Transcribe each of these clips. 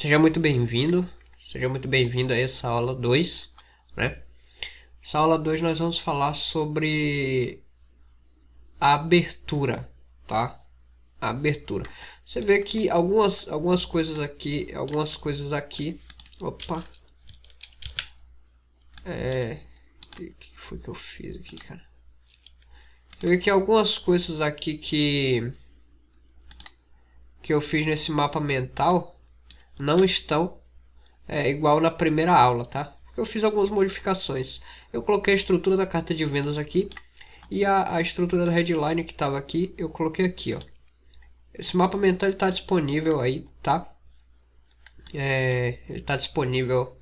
Seja muito bem-vindo a essa aula 2, né? Essa aula 2 nós vamos falar sobre a abertura, tá? A abertura. Você vê que algumas coisas aqui, opa, o que foi que eu fiz aqui, cara? Você vê que algumas coisas aqui que eu fiz nesse mapa mental não estão igual na primeira aula, tá? Eu fiz algumas modificações. Eu coloquei a estrutura da carta de vendas aqui e a estrutura da headline que estava aqui, eu coloquei aqui, ó. Esse mapa mental está disponível aí, tá? Ele está disponível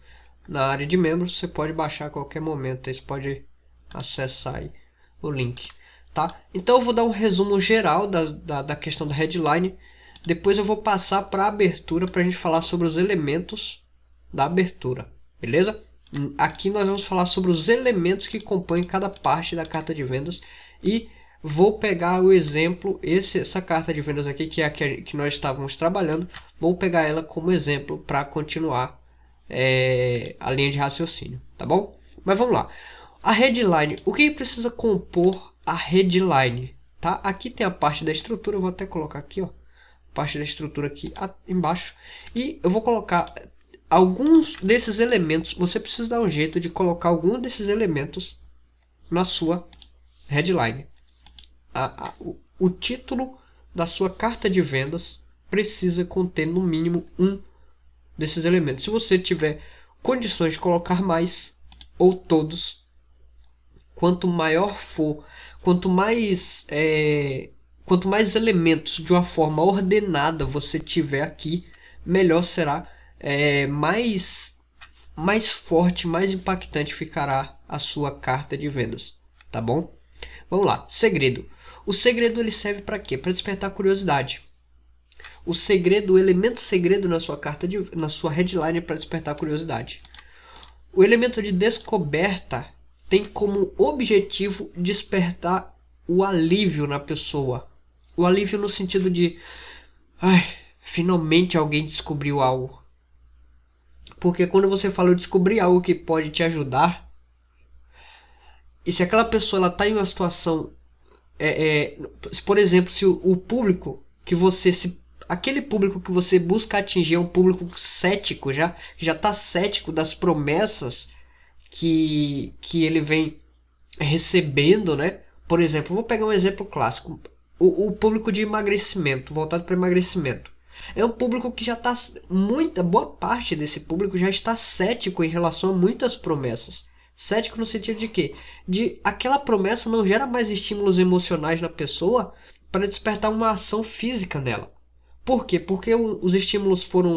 na área de membros. Você pode baixar a qualquer momento. Você pode acessar aí o link, tá? Então eu vou dar um resumo geral da questão da headline. Depois eu vou passar para a abertura para a gente falar sobre os elementos da abertura, beleza? Aqui nós vamos falar sobre os elementos que compõem cada parte da carta de vendas e vou pegar o exemplo, essa carta de vendas aqui, que é a que nós estávamos trabalhando, vou pegar ela como exemplo para continuar a linha de raciocínio, tá bom? Mas vamos lá. A headline, o que precisa compor a headline? Tá? Aqui tem a parte da estrutura, eu vou até colocar aqui, ó, parte da estrutura aqui embaixo, e eu vou colocar alguns desses elementos. Você precisa dar um jeito de colocar algum desses elementos na sua headline. O título da sua carta de vendas precisa conter no mínimo um desses elementos. Se você tiver condições de colocar mais ou todos, quanto maior for, quanto mais elementos de uma forma ordenada você tiver aqui, melhor será, mais forte, mais impactante ficará a sua carta de vendas, tá bom? Vamos lá, segredo. O segredo ele serve para quê? Para despertar curiosidade. O segredo, o elemento segredo na sua na sua headline é para despertar curiosidade. O elemento de descoberta tem como objetivo despertar o alívio na pessoa. O alívio no sentido de, finalmente alguém descobriu algo. Porque quando você fala eu descobri algo que pode te ajudar, e se aquela pessoa está em uma situação, por exemplo, se o público que você aquele público que você busca atingir é um público cético, já está cético das promessas que ele vem recebendo, né? Por exemplo, vou pegar um exemplo clássico, o público de emagrecimento, voltado para emagrecimento. É um público que já está, boa parte desse público já está cético em relação a muitas promessas. Cético no sentido de quê? De aquela promessa não gera mais estímulos emocionais na pessoa para despertar uma ação física nela. Por quê? Porque os estímulos foram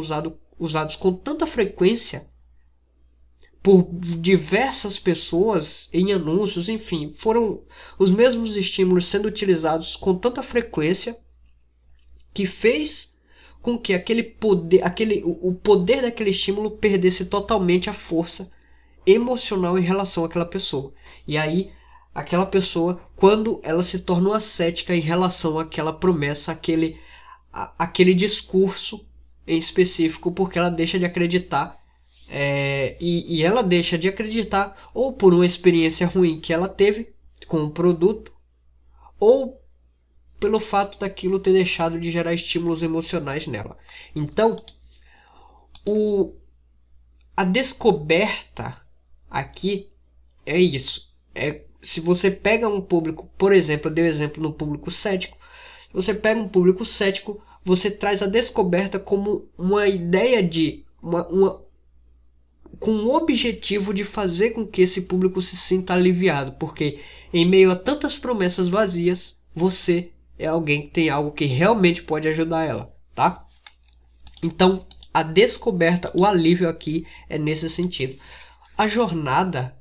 usados com tanta frequência por diversas pessoas em anúncios, enfim, foram os mesmos estímulos sendo utilizados com tanta frequência que fez com que o poder daquele estímulo perdesse totalmente a força emocional em relação àquela pessoa. E aí, aquela pessoa, quando ela se torna uma cética em relação àquela promessa, aquele discurso em específico, porque ela deixa de acreditar, e ela deixa de acreditar ou por uma experiência ruim que ela teve com o produto, ou pelo fato daquilo ter deixado de gerar estímulos emocionais nela. Então, a descoberta aqui é isso. Se você pega um público, por exemplo, eu dei o exemplo no público cético. Se você pega um público cético, você traz a descoberta como uma ideia de com o objetivo de fazer com que esse público se sinta aliviado, porque em meio a tantas promessas vazias, você é alguém que tem algo que realmente pode ajudar ela, tá? Então, a descoberta, o alívio aqui é nesse sentido. A jornada,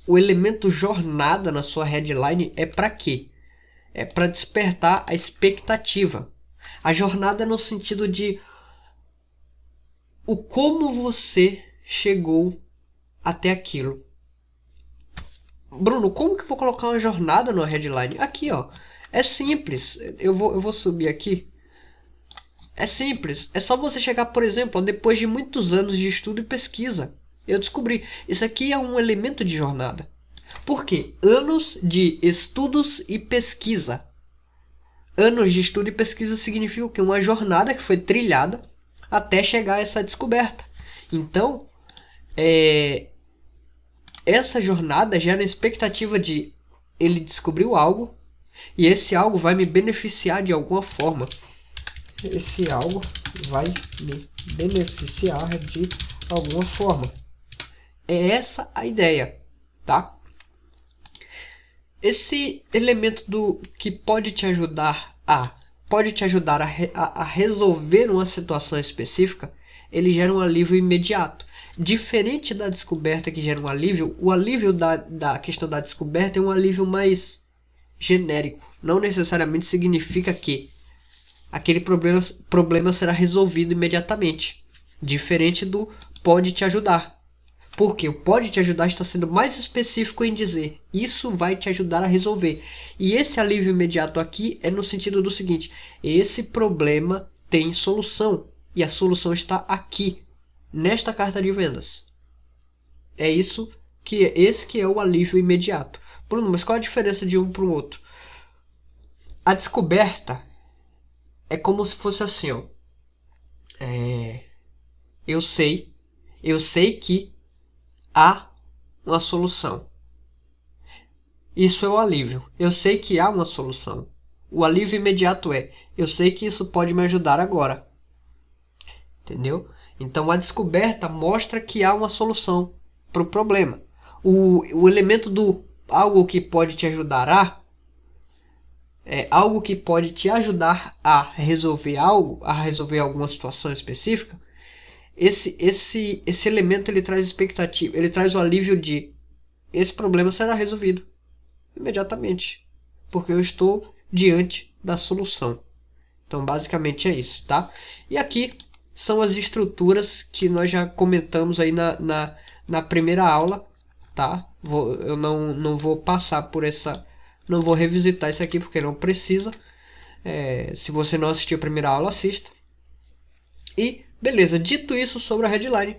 o elemento jornada na sua headline é para quê? É para despertar a expectativa. A jornada é no sentido de o como você chegou até aquilo. Bruno, como que eu vou colocar uma jornada no headline? Aqui, ó. É simples. Eu vou subir aqui. É simples, é só você chegar, por exemplo, depois de muitos anos de estudo e pesquisa. Eu descobri, isso aqui é um elemento de jornada. Por quê? Anos de estudos e pesquisa. Anos de estudo e pesquisa significa que uma jornada que foi trilhada até chegar a essa descoberta. Então, essa jornada gera a expectativa de ele descobriu algo e esse algo vai me beneficiar de alguma forma. Esse algo vai me beneficiar de alguma forma. É essa a ideia, tá? Esse elemento do que pode te ajudar a resolver uma situação específica, ele gera um alívio imediato. Diferente da descoberta que gera um alívio, o alívio da questão da descoberta é um alívio mais genérico. Não necessariamente significa que aquele problema será resolvido imediatamente. Diferente do pode te ajudar. Porque o pode te ajudar está sendo mais específico em dizer isso vai te ajudar a resolver. E esse alívio imediato aqui é no sentido do seguinte: esse problema tem solução e a solução está aqui, nesta carta de vendas. É isso esse que é o alívio imediato. Bruno, mas qual a diferença de um para o outro? A descoberta é como se fosse assim, ó. Eu sei que há uma solução. Isso é o alívio. Eu sei que há uma solução. O alívio imediato é: eu sei que isso pode me ajudar agora. Entendeu? Então a descoberta mostra que há uma solução para o problema. O elemento do algo que pode te ajudar algo que pode te ajudar a resolver algo, a resolver alguma situação específica. Esse elemento ele traz expectativa, ele traz o alívio de esse problema será resolvido imediatamente, porque eu estou diante da solução. Então basicamente é isso, tá? E aqui são as estruturas que nós já comentamos aí na primeira aula, tá? Eu não vou passar por essa, não vou revisitar isso aqui porque não precisa. Se você não assistiu a primeira aula, assista. E beleza, dito isso sobre a headline,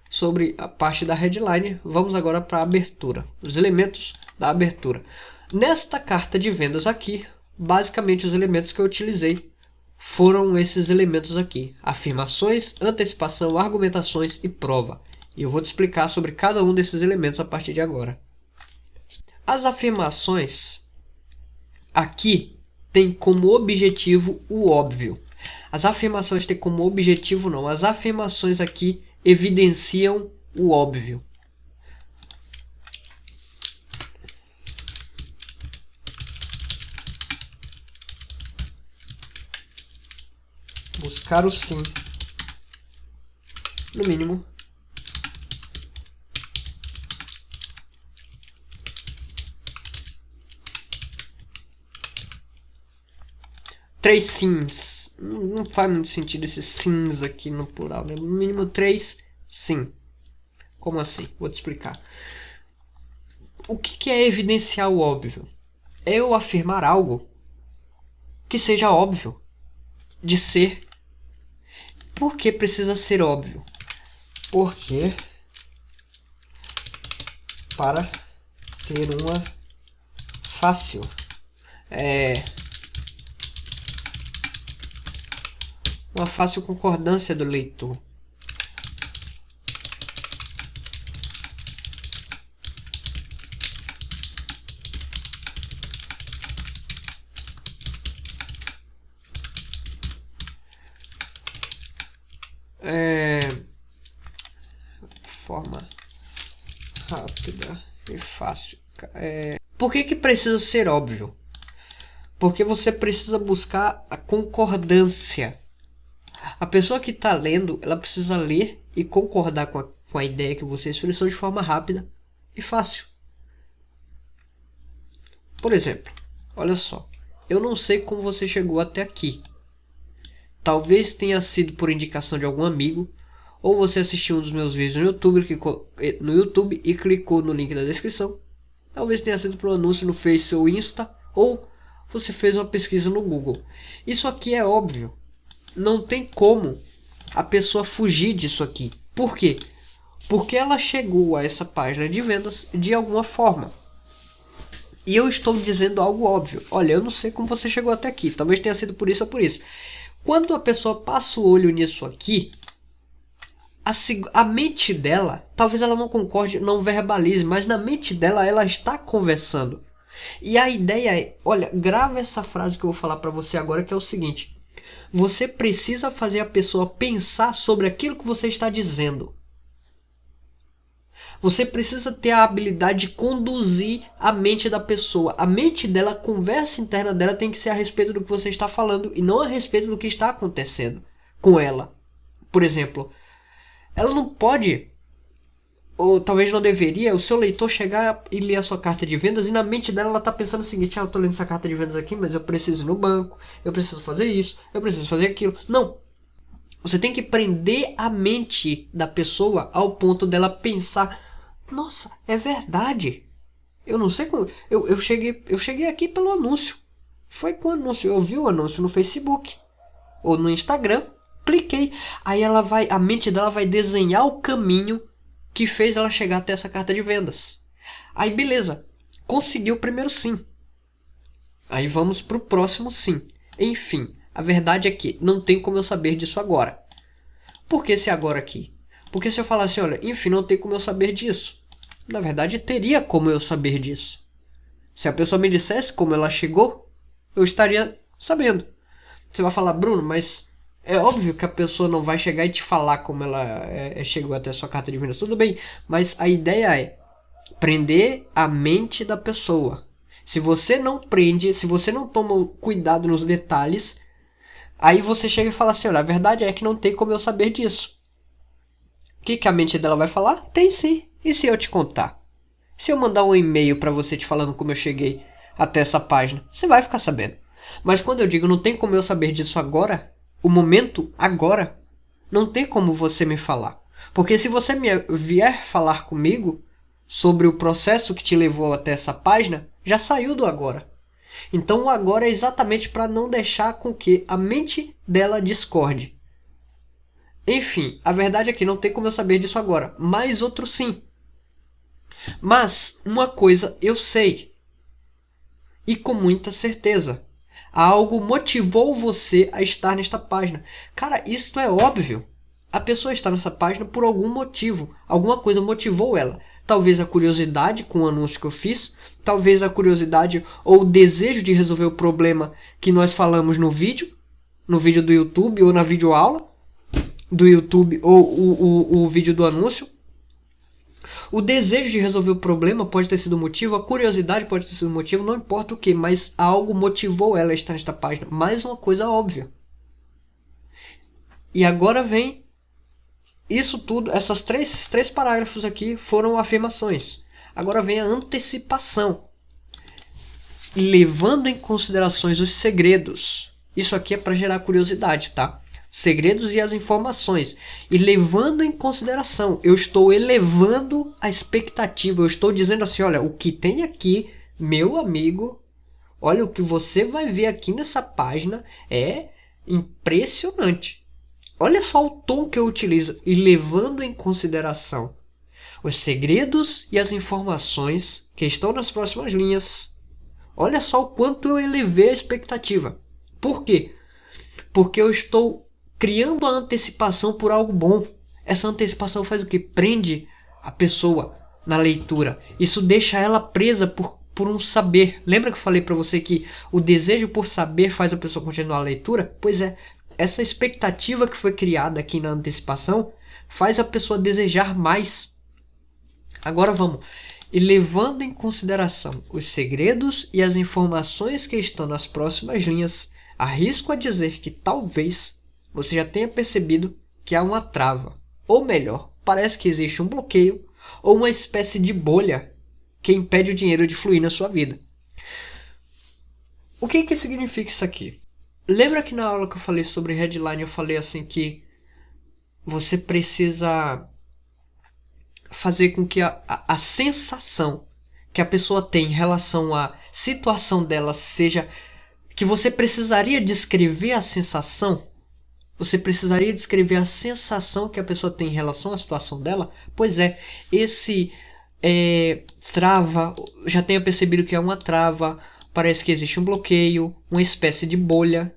sobre a parte da headline, vamos agora para a abertura, os elementos da abertura. Nesta carta de vendas aqui, basicamente os elementos que eu utilizei foram esses elementos aqui: afirmações, antecipação, argumentações e prova. E eu vou te explicar sobre cada um desses elementos a partir de agora. As afirmações aqui têm como objetivo o óbvio. As afirmações têm como objetivo não. As afirmações aqui evidenciam o óbvio. Buscar o sim. No mínimo. Três sims. Não faz muito sentido esses sims aqui no plural, né? No mínimo 3 sim. Como assim? Vou te explicar. O que é evidenciar o óbvio? É eu afirmar algo que seja óbvio de ser. Por que precisa ser óbvio? Porque para ter uma fácil uma fácil concordância do leitor. Forma rápida e fácil. Por que precisa ser óbvio? Porque você precisa buscar a concordância. A pessoa que está lendo, ela precisa ler e concordar com a ideia que você expressou de forma rápida e fácil. Por exemplo, olha só. Eu não sei como você chegou até aqui. Talvez tenha sido por indicação de algum amigo, ou você assistiu um dos meus vídeos no YouTube e clicou no link da descrição. Talvez tenha sido por um anúncio no Face ou Insta, ou você fez uma pesquisa no Google. Isso aqui é óbvio. não tem como a pessoa fugir disso aqui. Por quê? Porque ela chegou a essa página de vendas de alguma forma. E eu estou dizendo algo óbvio. Olha, eu não sei como você chegou até aqui. Talvez tenha sido por isso ou por isso. Quando a pessoa passa o olho nisso aqui, a mente dela, talvez ela não concorde, não verbalize, mas na mente dela ela está conversando. E a ideia é, olha, grava essa frase que eu vou falar para você agora, que é o seguinte: você precisa fazer a pessoa pensar sobre aquilo que você está dizendo. Você precisa ter a habilidade de conduzir a mente da pessoa. A mente dela, a conversa interna dela tem que ser a respeito do que você está falando e não a respeito do que está acontecendo com ela. Por exemplo, ela não pode, ou talvez não deveria, o seu leitor chegar e ler a sua carta de vendas e na mente dela ela está pensando o seguinte: eu estou lendo essa carta de vendas aqui, mas eu preciso ir no banco, eu preciso fazer isso, eu preciso fazer aquilo. Não. Você tem que prender a mente da pessoa ao ponto dela pensar: nossa, é verdade. Eu não sei como. Eu cheguei aqui pelo anúncio. Foi com o anúncio. Eu vi o anúncio no Facebook ou no Instagram. Cliquei. Aí a mente dela vai desenhar o caminho que fez ela chegar até essa carta de vendas. Aí beleza. Conseguiu o primeiro sim. Aí vamos pro próximo sim. Enfim, a verdade é que não tem como eu saber disso agora. Por que esse agora aqui? Porque se eu falasse, olha, enfim, não tem como eu saber disso. Na verdade, teria como eu saber disso. Se a pessoa me dissesse como ela chegou, eu estaria sabendo. Você vai falar: Bruno, mas é óbvio que a pessoa não vai chegar e te falar como ela chegou até a sua carta de vendas. Tudo bem, mas a ideia é prender a mente da pessoa. Se você não prende, se você não toma cuidado nos detalhes, aí você chega e fala assim: olha, a verdade é que não tem como eu saber disso. O que a mente dela vai falar? Tem sim. E se eu te contar? Se eu mandar um e-mail para você te falando como eu cheguei até essa página, você vai ficar sabendo. Mas quando eu digo não tem como eu saber disso agora, o momento agora, não tem como você me falar. Porque se você vier falar comigo sobre o processo que te levou até essa página, já saiu do agora. Então o agora é exatamente para não deixar com que a mente dela discorde. Enfim, a verdade é que não tem como eu saber disso agora, mas outro sim. Mas uma coisa eu sei, e com muita certeza: algo motivou você a estar nesta página. Cara, isto é óbvio. A pessoa está nessa página por algum motivo. Alguma coisa motivou ela. Talvez a curiosidade com o anúncio que eu fiz, talvez a curiosidade ou o desejo de resolver o problema que nós falamos no vídeo do YouTube ou na videoaula do YouTube ou o vídeo do anúncio. O desejo de resolver o problema pode ter sido o motivo, a curiosidade pode ter sido o motivo, não importa o que, mas algo motivou ela a estar nesta página. Mais uma coisa óbvia. E agora vem isso tudo, esses três parágrafos aqui foram afirmações. Agora vem a antecipação. Levando em considerações os segredos. Isso aqui é para gerar curiosidade, tá? Segredos e as informações. E levando em consideração, eu estou elevando a expectativa. Eu estou dizendo assim: olha, o que tem aqui, meu amigo, olha, o que você vai ver aqui nessa página é impressionante. Olha só o tom que eu utilizo. E levando em consideração os segredos e as informações que estão nas próximas linhas. Olha só o quanto eu elevei a expectativa. Por quê? Porque eu estou criando a antecipação por algo bom. Essa antecipação faz o quê? Prende a pessoa na leitura. Isso deixa ela presa por um saber. Lembra que eu falei para você que o desejo por saber faz a pessoa continuar a leitura? Pois é, essa expectativa que foi criada aqui na antecipação faz a pessoa desejar mais. Agora vamos. E levando em consideração os segredos e as informações que estão nas próximas linhas, arrisco a dizer que talvez você já tenha percebido que há uma trava. Ou melhor, parece que existe um bloqueio ou uma espécie de bolha que impede o dinheiro de fluir na sua vida. O que significa isso aqui? Lembra que na aula que eu falei sobre headline eu falei assim que você precisa fazer com que a sensação que a pessoa tem em relação à situação dela seja que você precisaria descrever a sensação? Você precisaria descrever a sensação que a pessoa tem em relação à situação dela? Pois é, esse trava, já tenha percebido que é uma trava, parece que existe um bloqueio, uma espécie de bolha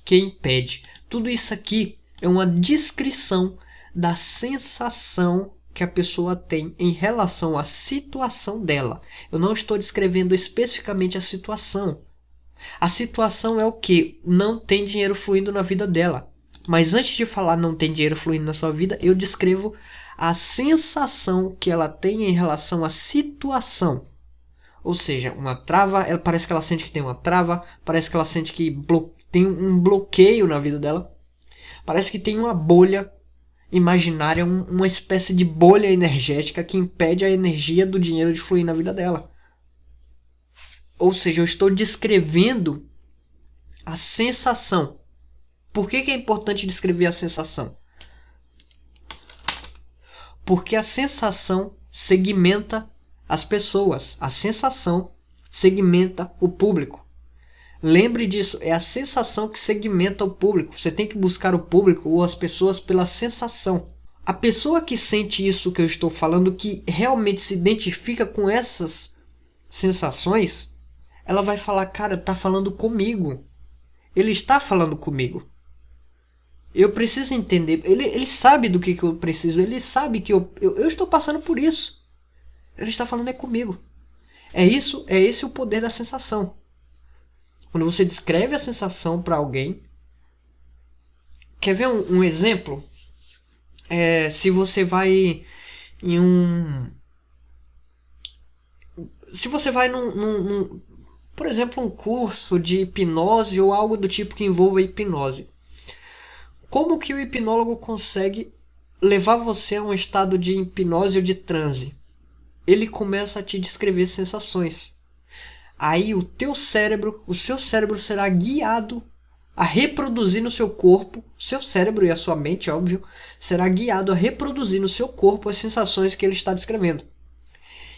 que impede. Tudo isso aqui é uma descrição da sensação que a pessoa tem em relação à situação dela. Eu não estou descrevendo especificamente a situação. A situação é o que? Não tem dinheiro fluindo na vida dela. Mas antes de falar não tem dinheiro fluindo na sua vida, eu descrevo a sensação que ela tem em relação à situação. Ou seja, uma trava, parece que ela sente que tem uma trava, parece que ela sente que tem um bloqueio na vida dela, parece que tem uma bolha imaginária, uma espécie de bolha energética que impede a energia do dinheiro de fluir na vida dela. Ou seja, eu estou descrevendo a sensação. Por que é importante descrever a sensação? Porque a sensação segmenta as pessoas. A sensação segmenta o público. Lembre disso, é a sensação que segmenta o público. Você tem que buscar o público ou as pessoas pela sensação. A pessoa que sente isso que eu estou falando, que realmente se identifica com essas sensações, ela vai falar, cara, tá falando comigo. Ele está falando comigo. Eu preciso entender. Ele sabe do que eu preciso. Ele sabe que eu estou passando por isso. Ele está falando comigo. É esse o poder da sensação. Quando você descreve a sensação para alguém. Quer ver um exemplo? Se você vai em um... Se você vai por exemplo, um curso de hipnose ou algo do tipo que envolva hipnose. Como que o hipnólogo consegue levar você a um estado de hipnose ou de transe? Ele começa a te descrever sensações. Aí o seu cérebro será guiado a reproduzir no seu corpo, seu cérebro e a sua mente, óbvio, será guiado a reproduzir no seu corpo as sensações que ele está descrevendo.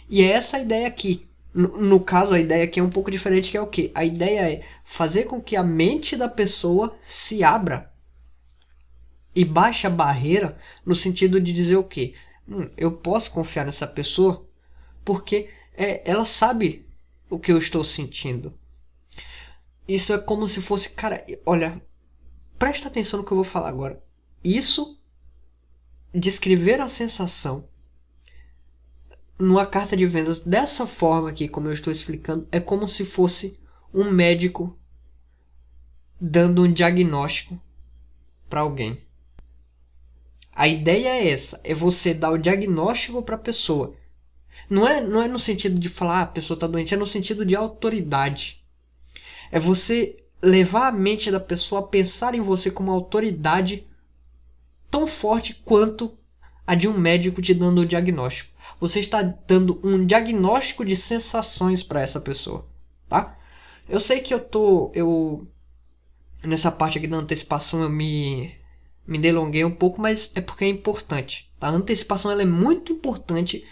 E é essa a ideia aqui. No caso, a ideia aqui é um pouco diferente, que é o quê? A ideia é fazer com que a mente da pessoa se abra e baixe a barreira no sentido de dizer o quê? Eu posso confiar nessa pessoa porque ela sabe o que eu estou sentindo. Isso é como se fosse... Cara, olha, presta atenção no que eu vou falar agora. Isso, descrever a sensação numa carta de vendas dessa forma aqui, como eu estou explicando, é como se fosse um médico dando um diagnóstico para alguém. A ideia é essa, é você dar o diagnóstico para a pessoa. Não é no sentido de falar, a pessoa está doente, é no sentido de autoridade. É você levar a mente da pessoa a pensar em você como uma autoridade tão forte quanto a de um médico te dando o diagnóstico. Você está dando um diagnóstico de sensações para essa pessoa, tá? Eu sei que nessa parte aqui da antecipação eu me delonguei um pouco, mas é porque é importante. A antecipação ela é muito importante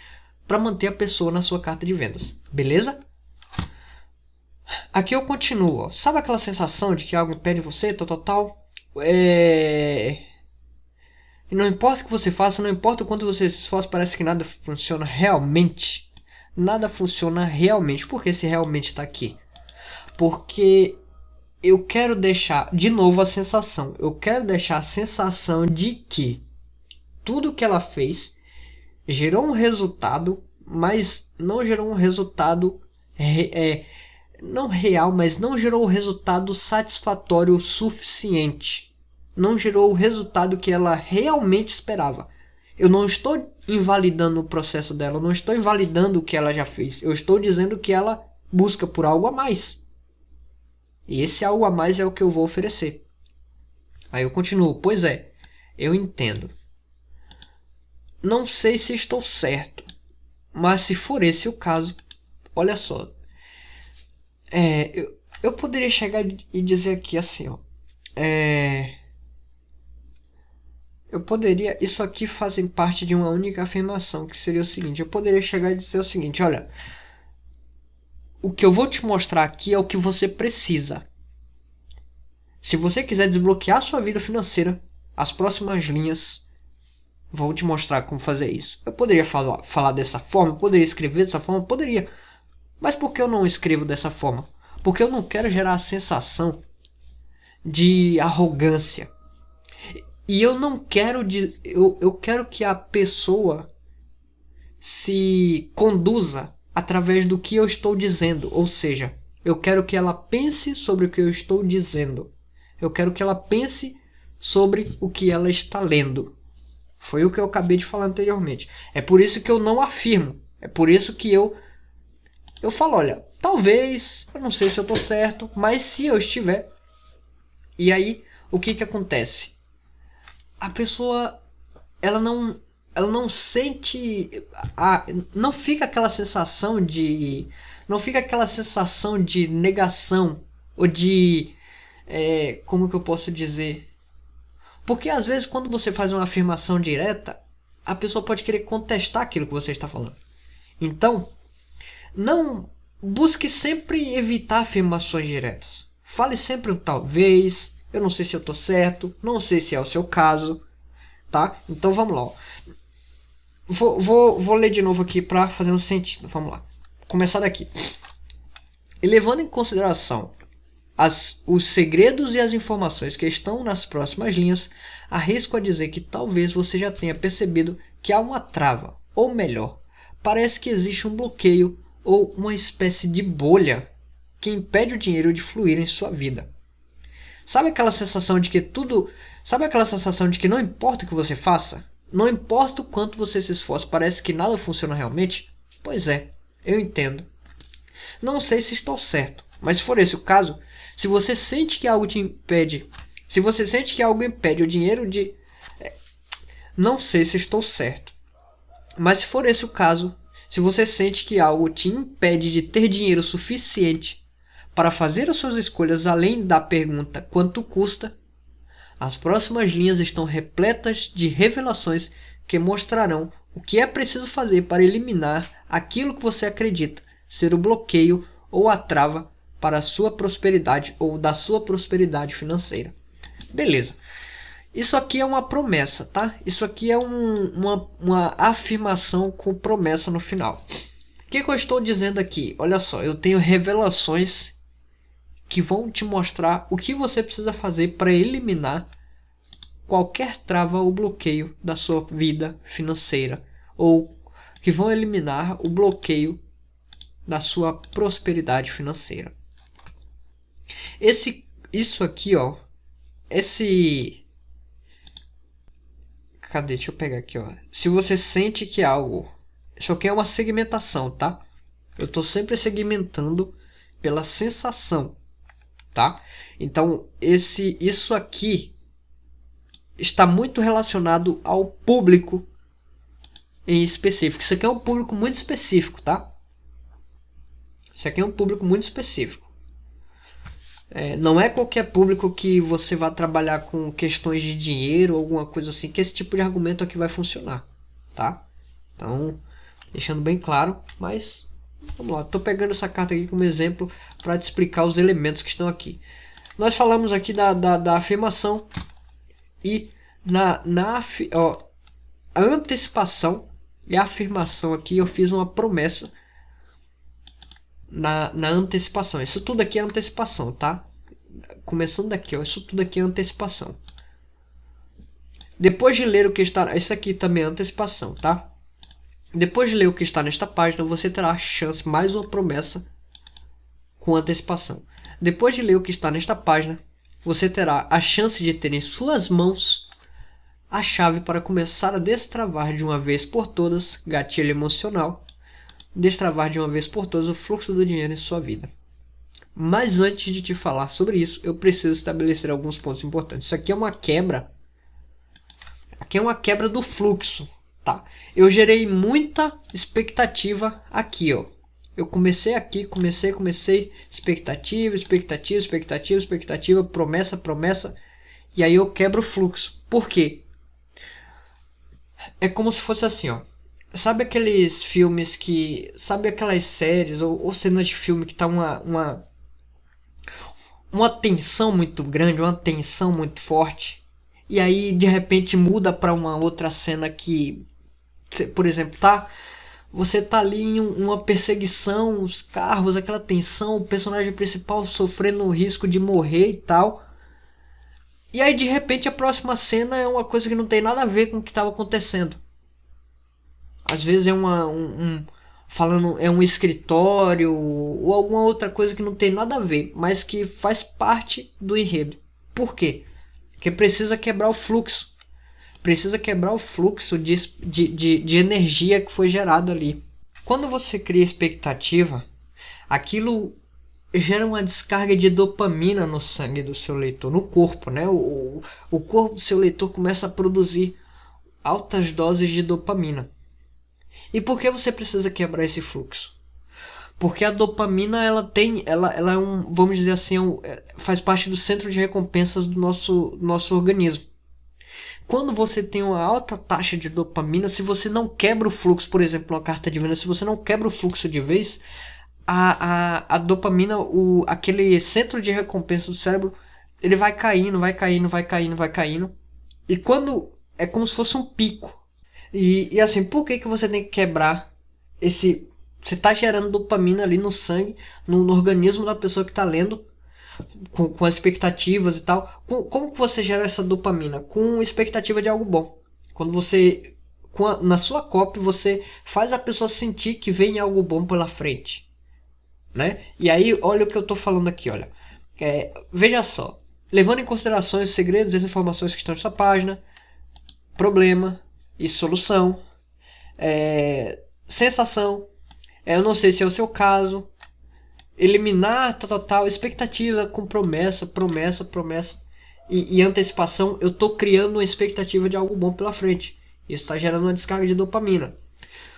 para manter a pessoa na sua carta de vendas, beleza? Aqui eu continuo. Ó. Sabe aquela sensação de que algo impede você, tal? E não importa o que você faça, não importa o quanto você se esforça, parece que nada funciona realmente. Nada funciona realmente. Por que esse realmente está aqui? Porque eu quero deixar, de novo, a sensação. Eu quero deixar a sensação de que tudo que ela fez gerou um resultado, mas não gerou um resultado não real, mas não gerou o resultado satisfatório o suficiente. Não gerou o resultado que ela realmente esperava. Eu não estou invalidando o processo dela, eu não estou invalidando o que ela já fez. Eu estou dizendo que ela busca por algo a mais. E esse algo a mais é o que eu vou oferecer. Aí eu continuo. Pois é, eu entendo. Não sei se estou certo, mas se for esse o caso, olha só. Eu poderia chegar e dizer aqui assim, ó. Eu poderia... Isso aqui fazem parte de uma única afirmação, que seria o seguinte. Eu poderia chegar e dizer o seguinte, olha... O que eu vou te mostrar aqui é o que você precisa. Se você quiser desbloquear sua vida financeira, As próximas linhas vão te mostrar como fazer isso. Eu poderia falar dessa forma, eu poderia escrever dessa forma, poderia. Mas por que eu não escrevo dessa forma? Porque eu não quero gerar a sensação de arrogância. E eu não quero... Eu quero que a pessoa se conduza através do que eu estou dizendo. Ou seja, eu quero que ela pense sobre o que eu estou dizendo. Eu quero que ela pense sobre o que ela está lendo. Foi o que eu acabei de falar anteriormente. É por isso que eu não afirmo. É por isso que eu falo, olha, talvez, eu não sei se eu estou certo, mas se eu estiver... E aí, o que acontece? A pessoa, ela não sente... não fica aquela sensação de... Não fica aquela sensação de negação, ou de... como que eu posso dizer? Porque às vezes quando você faz uma afirmação direta, a pessoa pode querer contestar aquilo que você está falando. Então, não busque sempre evitar afirmações diretas. Fale sempre um talvez, eu não sei se eu estou certo, não sei se é o seu caso, tá? Então vamos lá. Ó. Vou ler de novo aqui para fazer um sentido. Vamos lá. Começar daqui. E levando em consideração os segredos e as informações que estão nas próximas linhas, arrisco a dizer que talvez você já tenha percebido que há uma trava, ou melhor, parece que existe um bloqueio ou uma espécie de bolha que impede o dinheiro de fluir em sua vida. Sabe aquela sensação de que não importa o que você faça, não importa o quanto você se esforce, parece que nada funciona realmente? Pois é, eu entendo. Não sei se estou certo, mas se for esse o caso, se você sente que algo te impede, se você sente que algo impede o dinheiro de... Não sei se estou certo, mas se for esse o caso, se você sente que algo te impede de ter dinheiro suficiente para fazer as suas escolhas além da pergunta quanto custa, as próximas linhas estão repletas de revelações que mostrarão o que é preciso fazer para eliminar aquilo que você acredita ser o bloqueio ou a trava para a sua prosperidade ou da sua prosperidade financeira. Beleza. Isso aqui é uma promessa, tá? Isso aqui é uma afirmação com promessa no final. O que eu estou dizendo aqui? Olha só, eu tenho revelações que vão te mostrar o que você precisa fazer para eliminar qualquer trava ou bloqueio da sua vida financeira, ou que vão eliminar o bloqueio da sua prosperidade financeira. Isso aqui, ó, cadê? Deixa eu pegar aqui, ó. Se você sente que algo, isso aqui é uma segmentação, tá? Eu tô sempre segmentando pela sensação, tá? Então, isso aqui está muito relacionado ao público em específico. Isso aqui é um público muito específico, tá? Isso aqui é um público muito específico. Não é qualquer público que você vai trabalhar com questões de dinheiro ou alguma coisa assim que esse tipo de argumento aqui vai funcionar, tá? Então, deixando bem claro, mas vamos lá. Estou pegando essa carta aqui como exemplo para te explicar os elementos que estão aqui. Nós falamos aqui da afirmação e a antecipação e a afirmação aqui eu fiz uma promessa na antecipação. Isso tudo aqui é antecipação, tá? Começando daqui, ó, isso tudo aqui é antecipação. Depois de ler o que está... Isso aqui também é antecipação, tá? Depois de ler o que está nesta página, você terá a chance, mais uma promessa com antecipação. Depois de ler o que está nesta página, você terá a chance de ter em suas mãos a chave para começar a destravar de uma vez por todas, gatilho emocional, destravar de uma vez por todas o fluxo do dinheiro em sua vida. Mas antes de te falar sobre isso, eu preciso estabelecer alguns pontos importantes. Isso aqui é uma quebra. Aqui é uma quebra do fluxo, tá? Eu gerei muita expectativa aqui, ó. Eu comecei aqui, comecei, expectativa, promessa, e aí eu quebro o fluxo. Por quê? É como se fosse assim, ó. Sabe aqueles filmes que... Sabe aquelas séries ou cenas de filme que tá uma tensão muito grande, uma tensão muito forte. e aí de repente muda para uma outra cena que, por exemplo, você tá ali em uma perseguição, os carros, aquela tensão, o personagem principal sofrendo o risco de morrer e tal. E aí de repente a próxima cena é uma coisa que não tem nada a ver com o que estava acontecendo. Às vezes é falando é um escritório ou alguma outra coisa que não tem nada a ver, mas que faz parte do enredo. Por quê? Porque precisa quebrar o fluxo. Precisa quebrar o fluxo de energia que foi gerado ali. Quando você cria expectativa, aquilo gera uma descarga de dopamina no sangue do seu leitor, no corpo, né? O corpo do seu leitor começa a produzir altas doses de dopamina. E por que você precisa quebrar esse fluxo? Porque a dopamina ela é vamos dizer assim, faz parte do centro de recompensas do nosso organismo. Quando você tem uma alta taxa de dopamina, se você não quebra o fluxo, por exemplo, uma carta de venda, se você não quebra o fluxo de vez, a dopamina, aquele centro de recompensa do cérebro, ele vai caindo, vai caindo, vai caindo, vai caindo. E quando é como se fosse um pico. E assim, por que você tem que quebrar esse... Você está gerando dopamina ali no sangue, no organismo da pessoa que está lendo, com as expectativas e tal. Como que você gera essa dopamina? Com expectativa de algo bom. Quando você, na sua copy, você faz a pessoa sentir que vem algo bom pela frente. Né? E aí, olha o que eu estou falando aqui, olha. Veja só. Levando em consideração os segredos e as informações que estão nessa página, problema e solução, sensação, eu não sei se é o seu caso, eliminar tal, expectativa com promessa e antecipação. Eu estou criando uma expectativa de algo bom pela frente. Isso está gerando uma descarga de dopamina.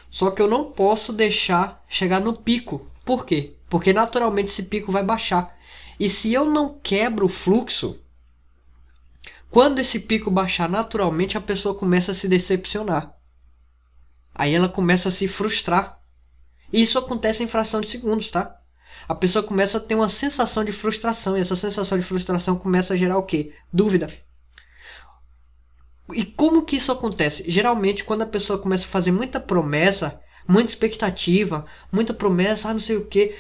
Só que eu não posso deixar chegar no pico. Por quê? Porque naturalmente esse pico vai baixar. E se eu não quebro o fluxo, quando esse pico baixar naturalmente, a pessoa começa a se decepcionar. Aí ela começa a se frustrar. E isso acontece em fração de segundos, tá? A pessoa começa a ter uma sensação de frustração. E essa sensação de frustração começa a gerar o quê? Dúvida. E como que isso acontece? Geralmente quando a pessoa começa a fazer muita promessa, muita expectativa, muita promessa, não sei o que,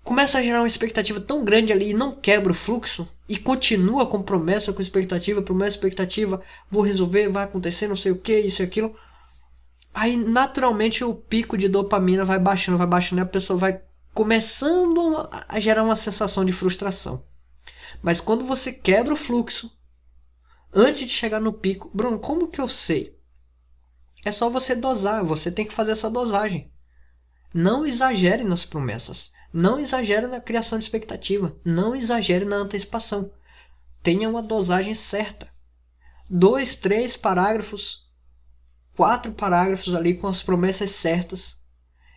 começa a gerar uma expectativa tão grande ali e não quebra o fluxo e continua com promessa, com expectativa, vou resolver, vai acontecer, não sei o que, isso e aquilo. Aí naturalmente o pico de dopamina vai baixando e a pessoa vai começando a gerar uma sensação de frustração. Mas quando você quebra o fluxo, antes de chegar no pico, Bruno, como que eu sei? É só você dosar, você tem que fazer essa dosagem. Não exagere nas promessas, não exagere na criação de expectativa, não exagere na antecipação. Tenha uma dosagem certa. 2, 3 parágrafos, 4 parágrafos ali com as promessas certas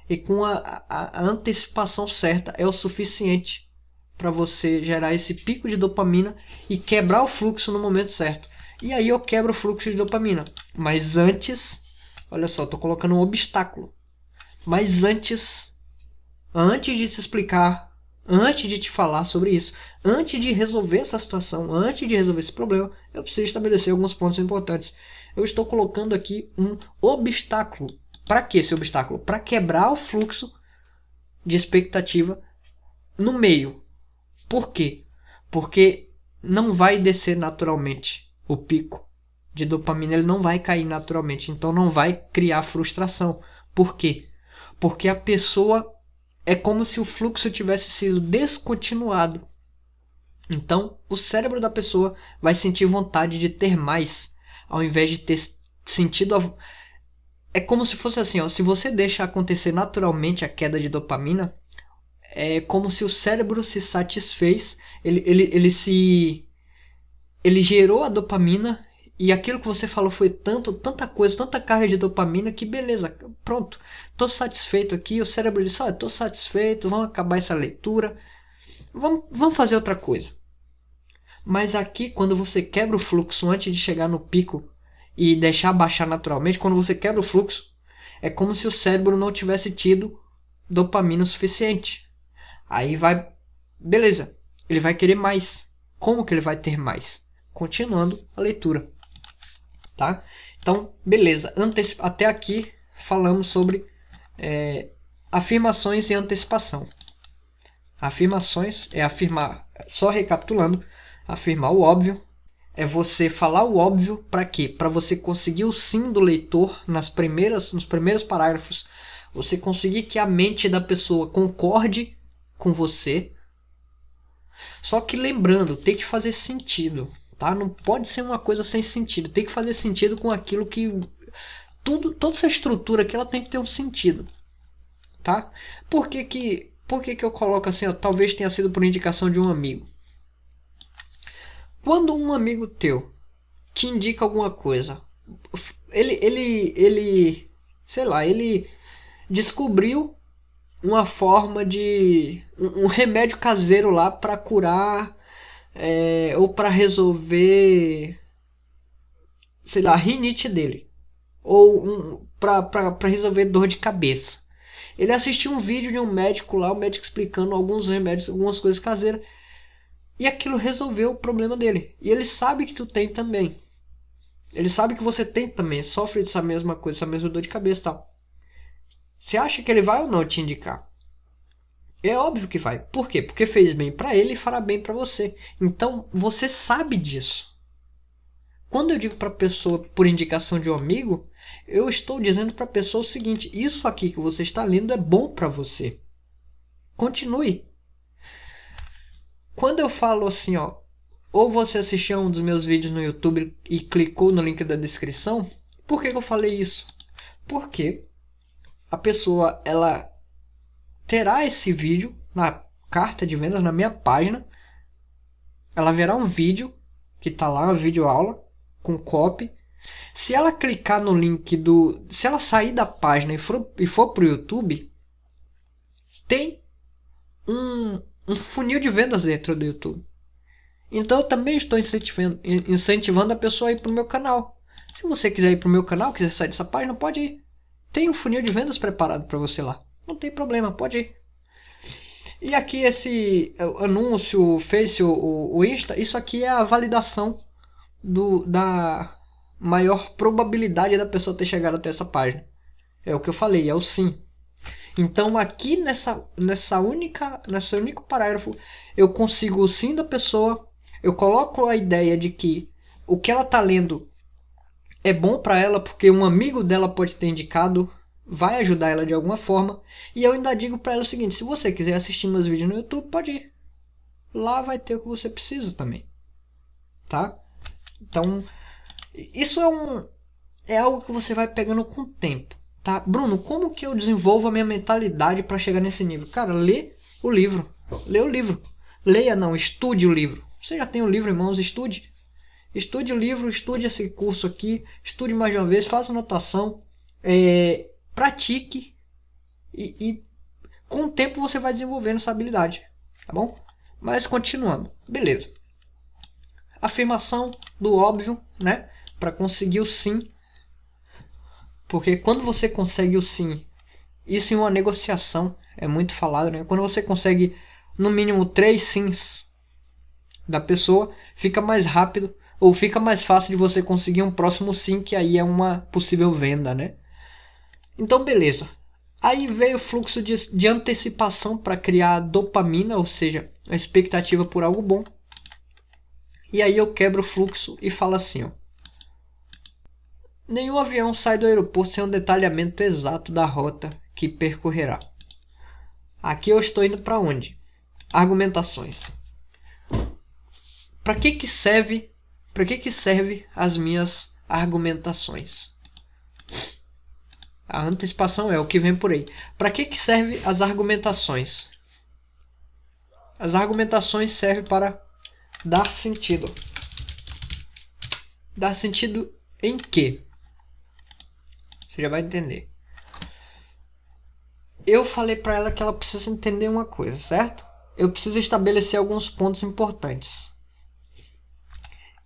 e com a antecipação certa é o suficiente para você gerar esse pico de dopamina e quebrar o fluxo no momento certo. E aí eu quebro o fluxo de dopamina. Mas antes, olha só, estou colocando um obstáculo. Mas antes de te explicar, antes de te falar sobre isso, antes de resolver essa situação, antes de resolver esse problema, eu preciso estabelecer alguns pontos importantes. Eu estou colocando aqui um obstáculo. Para que esse obstáculo? Para quebrar o fluxo de expectativa no meio. Por quê? Porque não vai descer naturalmente o pico de dopamina, ele não vai cair naturalmente, então não vai criar frustração. Por quê? Porque a pessoa é como se o fluxo tivesse sido descontinuado. Então, o cérebro da pessoa vai sentir vontade de ter mais, ao invés de ter sentido... É como se fosse assim, ó, se você deixa acontecer naturalmente a queda de dopamina, é como se o cérebro se satisfez, ele gerou a dopamina e aquilo que você falou foi tanta coisa, tanta carga de dopamina que beleza, pronto, estou satisfeito aqui. O cérebro disse, estou satisfeito, vamos acabar essa leitura, vamos fazer outra coisa. Mas aqui, quando você quebra o fluxo antes de chegar no pico e deixar baixar naturalmente, quando você quebra o fluxo, é como se o cérebro não tivesse tido dopamina suficiente. Aí vai, beleza, ele vai querer mais. Como que ele vai ter mais? Continuando a leitura, tá? Então, beleza. Até aqui falamos sobre afirmações e antecipação. Afirmações é afirmar, só recapitulando, afirmar o óbvio é você falar o óbvio para quê? Para você conseguir o sim do leitor nos primeiros parágrafos, você conseguir que a mente da pessoa concorde com você. Só que lembrando, tem que fazer sentido, tá? Não pode ser uma coisa sem sentido, tem que fazer sentido com aquilo que toda essa estrutura aqui ela tem que ter um sentido, tá? Por que eu coloco assim, ó, talvez tenha sido por indicação de um amigo. Quando um amigo teu te indica alguma coisa, sei lá, ele descobriu uma forma de um remédio caseiro lá para curar ou para resolver, sei lá, a rinite dele, ou para resolver dor de cabeça. Ele assistiu um vídeo de um médico lá, o médico explicando alguns remédios, algumas coisas caseiras, e aquilo resolveu o problema dele. E ele sabe que tu tem também. Ele sabe que você tem também, sofre dessa mesma coisa, essa mesma dor de cabeça e tal. Você acha que ele vai ou não te indicar? É óbvio que vai. Por quê? Porque fez bem para ele e fará bem para você. Então, você sabe disso. Quando eu digo para a pessoa por indicação de um amigo, eu estou dizendo para a pessoa o seguinte: isso aqui que você está lendo é bom para você. Continue. Quando eu falo assim, ó, ou você assistiu a um dos meus vídeos no YouTube e clicou no link da descrição, por que eu falei isso? Porque a pessoa ela terá esse vídeo na carta de vendas, na minha página. Ela verá um vídeo que está lá, uma videoaula com copy. Se ela clicar no link se ela sair da página e for para o YouTube, tem um funil de vendas dentro do YouTube. Então eu também estou incentivando a pessoa a ir para o meu canal. Se você quiser ir para o meu canal, quiser sair dessa página, pode ir. Tem um funil de vendas preparado para você lá. Não tem problema, pode ir. E aqui esse anúncio, o Face, o Insta, isso aqui é a validação da maior probabilidade da pessoa ter chegado até essa página. É o que eu falei, é o sim. Então aqui nessa único parágrafo eu consigo o sim da pessoa, eu coloco a ideia de que o que ela está lendo é bom para ela porque um amigo dela pode ter indicado, vai ajudar ela de alguma forma, e eu ainda digo para ela o seguinte: se você quiser assistir meus vídeos no YouTube, pode ir. Lá vai ter o que você precisa também, tá? Então isso é algo que você vai pegando com o tempo. Tá? Bruno, como que eu desenvolvo a minha mentalidade para chegar nesse nível? Cara, lê o livro. Lê o livro. Leia não, estude o livro. Você já tem o livro em mãos, estude. Estude o livro, estude esse curso aqui, estude mais de uma vez, faça anotação, pratique e com o tempo você vai desenvolvendo essa habilidade, tá bom? Mas continuando, beleza. Afirmação do óbvio, né? Para conseguir o sim. Porque quando você consegue o sim, isso em uma negociação é muito falado, né? Quando você consegue no mínimo 3 sims da pessoa, fica mais rápido ou fica mais fácil de você conseguir um próximo sim, que aí é uma possível venda, né? Então beleza. Aí veio o fluxo de antecipação para criar dopamina, ou seja, a expectativa por algo bom. E aí eu quebro o fluxo e falo assim, ó: nenhum avião sai do aeroporto sem um detalhamento exato da rota que percorrerá. Aqui eu estou indo para onde? Argumentações. Para que serve as minhas argumentações? A antecipação é o que vem por aí. Para que serve as argumentações? As argumentações servem para dar sentido. Dar sentido em quê? Você já vai entender. Eu falei para ela que ela precisa entender uma coisa, certo? Eu preciso estabelecer alguns pontos importantes.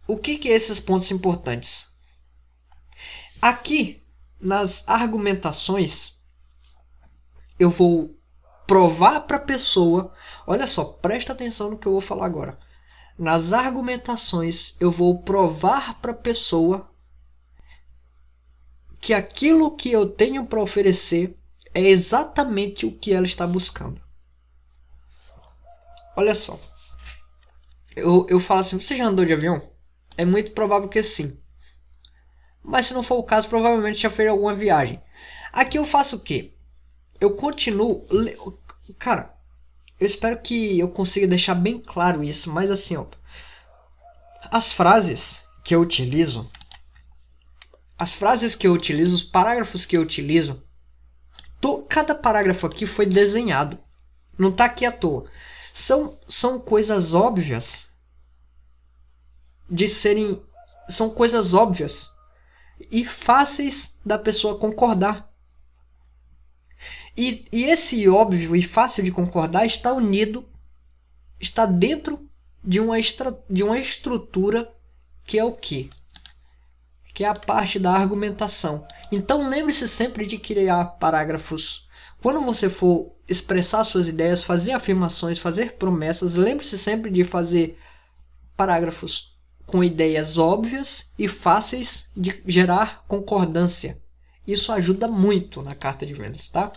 O que é esses pontos importantes? Aqui, nas argumentações, eu vou provar para a pessoa. Olha só, presta atenção no que eu vou falar agora. Nas argumentações, eu vou provar para a pessoa que aquilo que eu tenho para oferecer é exatamente o que ela está buscando. Olha só. Eu falo assim, você já andou de avião? É muito provável que sim. Mas se não for o caso, provavelmente já fez alguma viagem. Aqui eu faço o quê? Eu continuo... Cara, eu espero que eu consiga deixar bem claro isso, mas assim, ó. As frases que eu utilizo, os parágrafos que eu utilizo, cada parágrafo aqui foi desenhado. Não tá aqui à toa. São coisas óbvias de serem... São coisas óbvias e fáceis da pessoa concordar. E esse óbvio e fácil de concordar está unido, está dentro de uma estrutura que é o quê? Que é a parte da argumentação. Então lembre-se sempre de criar parágrafos. Quando você for expressar suas ideias, fazer afirmações, fazer promessas, lembre-se sempre de fazer parágrafos com ideias óbvias e fáceis de gerar concordância. Isso ajuda muito na carta de vendas, tá?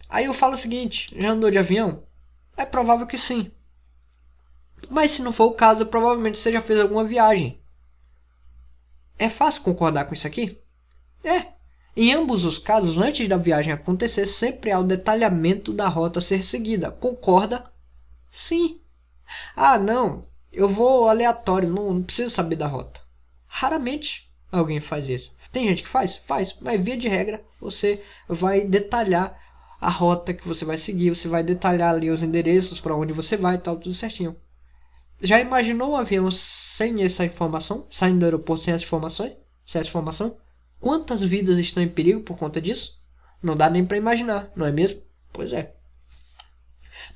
Aí eu falo o seguinte, já andou de avião? É provável que sim. Mas se não for o caso, provavelmente você já fez alguma viagem. É fácil concordar com isso aqui? É. Em ambos os casos, antes da viagem acontecer, sempre há o detalhamento da rota a ser seguida. Concorda? Sim. Ah, não. Eu vou aleatório, não preciso saber da rota. Raramente alguém faz isso. Tem gente que faz? Faz. Mas via de regra, você vai detalhar a rota que você vai seguir. Você vai detalhar ali os endereços para onde você vai e tal, tudo certinho. Já imaginou um avião sem essa informação? Saindo do aeroporto sem essa informação? Quantas vidas estão em perigo por conta disso? Não dá nem para imaginar, não é mesmo? Pois é.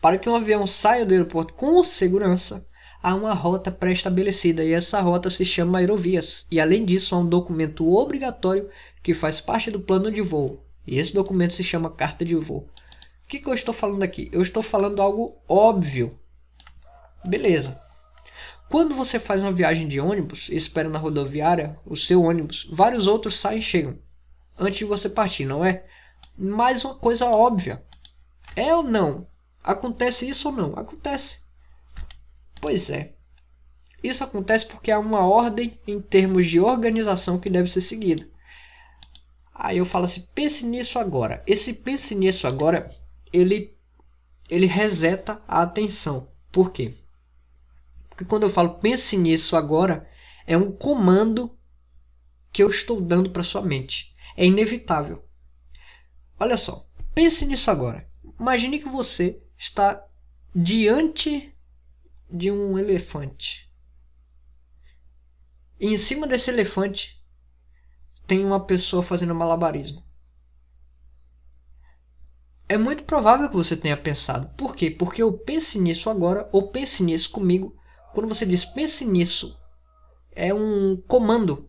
Para que um avião saia do aeroporto com segurança, há uma rota pré-estabelecida e essa rota se chama aerovias. E além disso, há um documento obrigatório que faz parte do plano de voo. E esse documento se chama carta de voo. O que eu estou falando aqui? Eu estou falando algo óbvio. Beleza. Quando você faz uma viagem de ônibus e espera na rodoviária o seu ônibus, vários outros saem e chegam antes de você partir, não é? Mais uma coisa óbvia. É ou não? Acontece isso ou não? Acontece. Pois é. Isso acontece porque há uma ordem em termos de organização que deve ser seguida. Aí eu falo assim, pense nisso agora. Esse pense nisso agora, ele reseta a atenção. Por quê? Porque quando eu falo pense nisso agora, é um comando que eu estou dando para sua mente. É inevitável. Olha só, pense nisso agora. Imagine que você está diante de um elefante. E em cima desse elefante tem uma pessoa fazendo malabarismo. É muito provável que você tenha pensado. Por quê? Porque eu pense nisso agora ou pense nisso comigo. Quando você diz pense nisso, é um comando.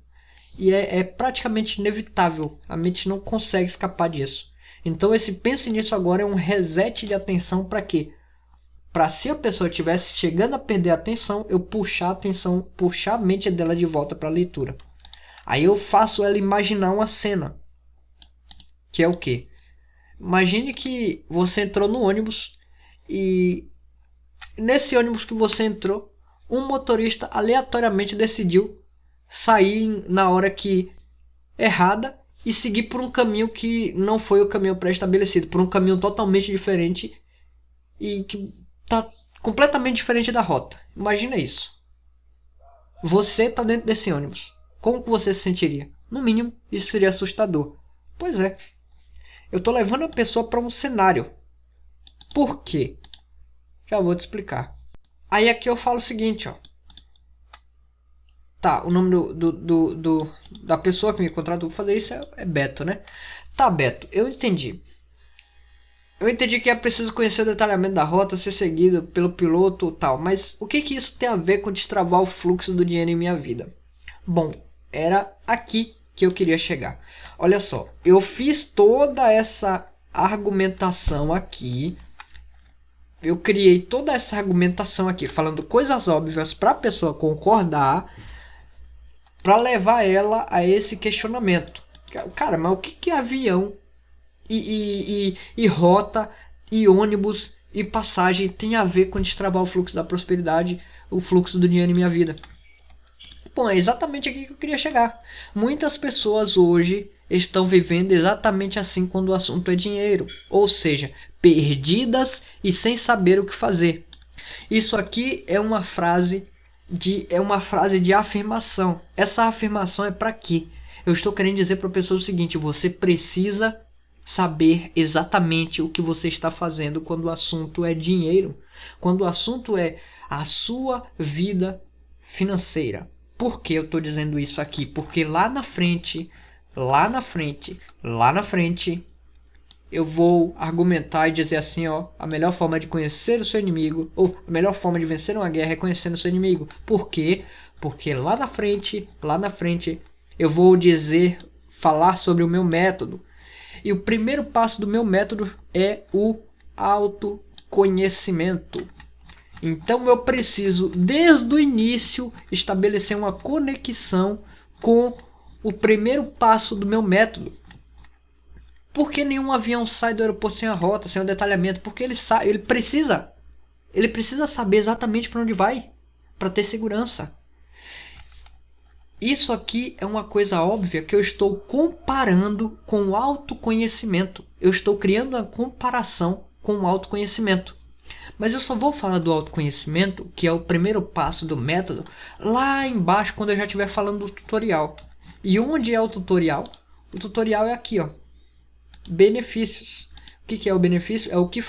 E é praticamente inevitável. A mente não consegue escapar disso. Então esse pense nisso agora é um reset de atenção para quê? Para se a pessoa estivesse chegando a perder a atenção, eu puxar a atenção, puxar a mente dela de volta para a leitura. Aí eu faço ela imaginar uma cena. Que é o quê? Imagine que você entrou no ônibus e nesse ônibus que você entrou, um motorista aleatoriamente decidiu sair na hora que errada e seguir por um caminho que não foi o caminho pré-estabelecido, por um caminho totalmente diferente e que está completamente diferente da rota. Imagina isso. Você está dentro desse ônibus. Como que você se sentiria? No mínimo, isso seria assustador. Pois é. Eu estou levando a pessoa para um cenário. Por quê? Já vou te explicar. Aí aqui eu falo o seguinte, ó. Tá, o nome da pessoa que me contratou para fazer isso é Beto, né? Tá, Beto, eu entendi. Eu entendi que é preciso conhecer o detalhamento da rota, ser seguido pelo piloto e tal. Mas o que isso tem a ver com destravar o fluxo do dinheiro em minha vida? Bom, era aqui que eu queria chegar. Olha só, eu fiz toda essa argumentação aqui eu criei toda essa argumentação aqui, falando coisas óbvias para a pessoa concordar, para levar ela a esse questionamento. Cara, mas o que é avião e rota e ônibus e passagem tem a ver com destravar o fluxo da prosperidade, o fluxo do dinheiro em minha vida? Bom, é exatamente aqui que eu queria chegar. Muitas pessoas hoje estão vivendo exatamente assim quando o assunto é dinheiro, ou seja, perdidas e sem saber o que fazer. Isso aqui é uma frase de afirmação. Essa afirmação é para quê? Eu estou querendo dizer para a pessoa o seguinte: você precisa saber exatamente o que você está fazendo quando o assunto é dinheiro, quando o assunto é a sua vida financeira. Por que eu estou dizendo isso aqui? Porque lá na frente, eu vou argumentar e dizer assim, ó, a melhor forma de conhecer o seu inimigo, ou a melhor forma de vencer uma guerra é conhecendo o seu inimigo. Por quê? Porque lá na frente, eu vou falar sobre o meu método. E o primeiro passo do meu método é o autoconhecimento. Então eu preciso, desde o início, estabelecer uma conexão com o primeiro passo do meu método. Por que nenhum avião sai do aeroporto sem a rota, sem o detalhamento? Porque ele precisa saber exatamente para onde vai, para ter segurança. Isso aqui é uma coisa óbvia que eu estou comparando com o autoconhecimento. Eu estou criando uma comparação com o autoconhecimento. Mas eu só vou falar do autoconhecimento, que é o primeiro passo do método, lá embaixo quando eu já estiver falando do tutorial. E onde é o tutorial? O tutorial é aqui, ó. Benefícios. O que é o benefício? É o que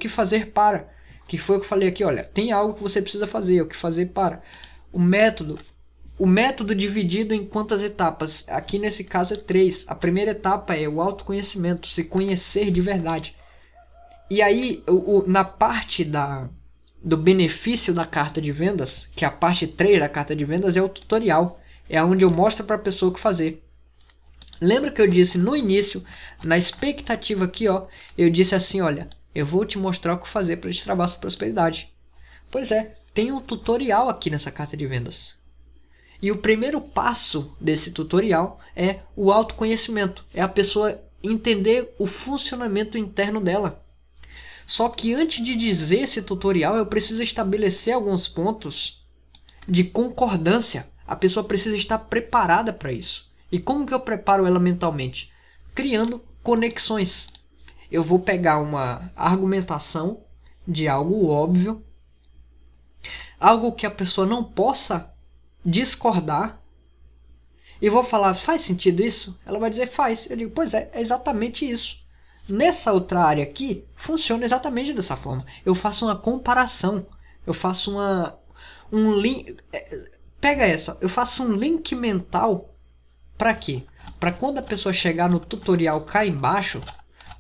fazer para. Que foi o que eu falei aqui, olha, tem algo que você precisa fazer, o que fazer para. O método dividido em quantas etapas? Aqui nesse caso é 3. A primeira etapa é o autoconhecimento, se conhecer de verdade. E aí, na parte do benefício da carta de vendas, que é a parte 3 da carta de vendas, é o tutorial. É onde eu mostro para a pessoa o que fazer. Lembra que eu disse no início, na expectativa aqui, ó, eu disse assim, olha, eu vou te mostrar o que fazer para destravar sua prosperidade. Pois é, tem um tutorial aqui nessa carta de vendas. E o primeiro passo desse tutorial é o autoconhecimento. É a pessoa entender o funcionamento interno dela. Só que antes de dizer esse tutorial, eu preciso estabelecer alguns pontos de concordância. A pessoa precisa estar preparada para isso. E como que eu preparo ela mentalmente? Criando conexões. Eu vou pegar uma argumentação de algo óbvio, algo que a pessoa não possa discordar, e vou falar, faz sentido isso? Ela vai dizer, faz. Eu digo, pois é exatamente isso. Nessa outra área aqui, funciona exatamente dessa forma. Eu faço uma comparação. Eu faço um link. Pega essa. Eu faço um link mental. Para quê? Para quando a pessoa chegar no tutorial cá embaixo,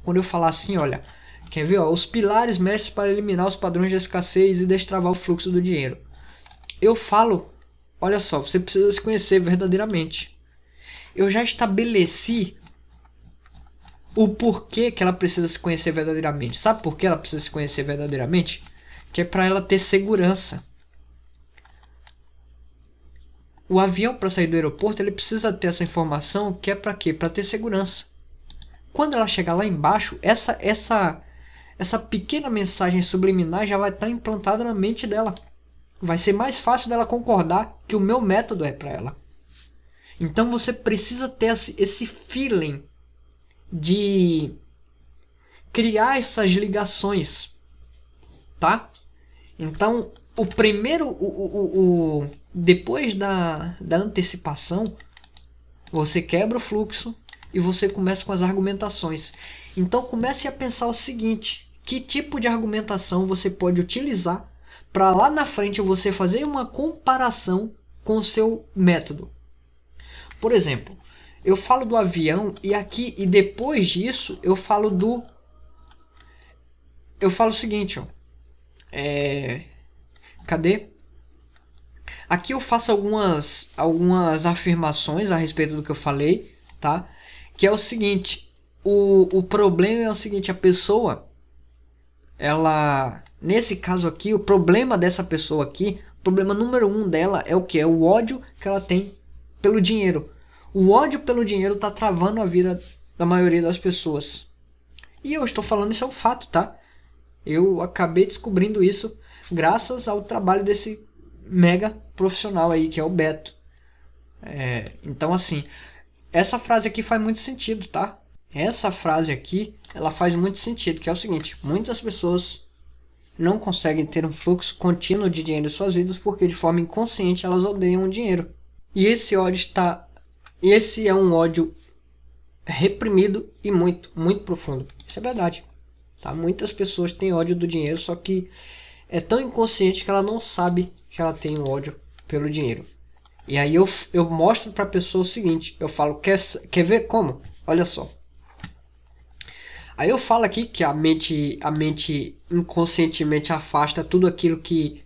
quando eu falar assim, olha, quer ver? Ó, os pilares mestres para eliminar os padrões de escassez e destravar o fluxo do dinheiro. Eu falo, olha só, você precisa se conhecer verdadeiramente. Eu já estabeleci o porquê que ela precisa se conhecer verdadeiramente. Sabe por que ela precisa se conhecer verdadeiramente? Que é para ela ter segurança. O avião, para sair do aeroporto, ele precisa ter essa informação, que é para quê? Para ter segurança. Quando ela chegar lá embaixo, essa pequena mensagem subliminar já vai estar implantada na mente dela. Vai ser mais fácil dela concordar que o meu método é para ela. Então você precisa ter esse feeling de criar essas ligações, tá? Então, o primeiro, depois da antecipação, você quebra o fluxo e você começa com as argumentações. Então, comece a pensar o seguinte: que tipo de argumentação você pode utilizar para lá na frente você fazer uma comparação com o seu método? Por exemplo, eu falo do avião e depois disso eu falo o seguinte, ó. Cadê? Aqui eu faço algumas afirmações a respeito do que eu falei, tá? Que é o seguinte, o problema é o seguinte, a pessoa nesse caso aqui, o problema dessa pessoa aqui, o problema número 1 dela é o que? É o ódio que ela tem pelo dinheiro. O ódio pelo dinheiro tá travando a vida da maioria das pessoas. E eu estou falando, isso é um fato, tá? Eu acabei descobrindo isso graças ao trabalho desse mega profissional aí, que é o Beto. Então assim, essa frase aqui faz muito sentido, tá? Essa frase aqui, ela faz muito sentido, que é o seguinte: muitas pessoas não conseguem ter um fluxo contínuo de dinheiro em suas vidas porque de forma inconsciente elas odeiam o dinheiro. E esse é um ódio reprimido e muito, muito profundo. Isso é verdade. Tá? Muitas pessoas têm ódio do dinheiro, só que é tão inconsciente que ela não sabe que ela tem um ódio pelo dinheiro. E aí eu mostro para a pessoa o seguinte, eu falo, quer ver como? Olha só. Aí eu falo aqui que a mente inconscientemente afasta tudo aquilo que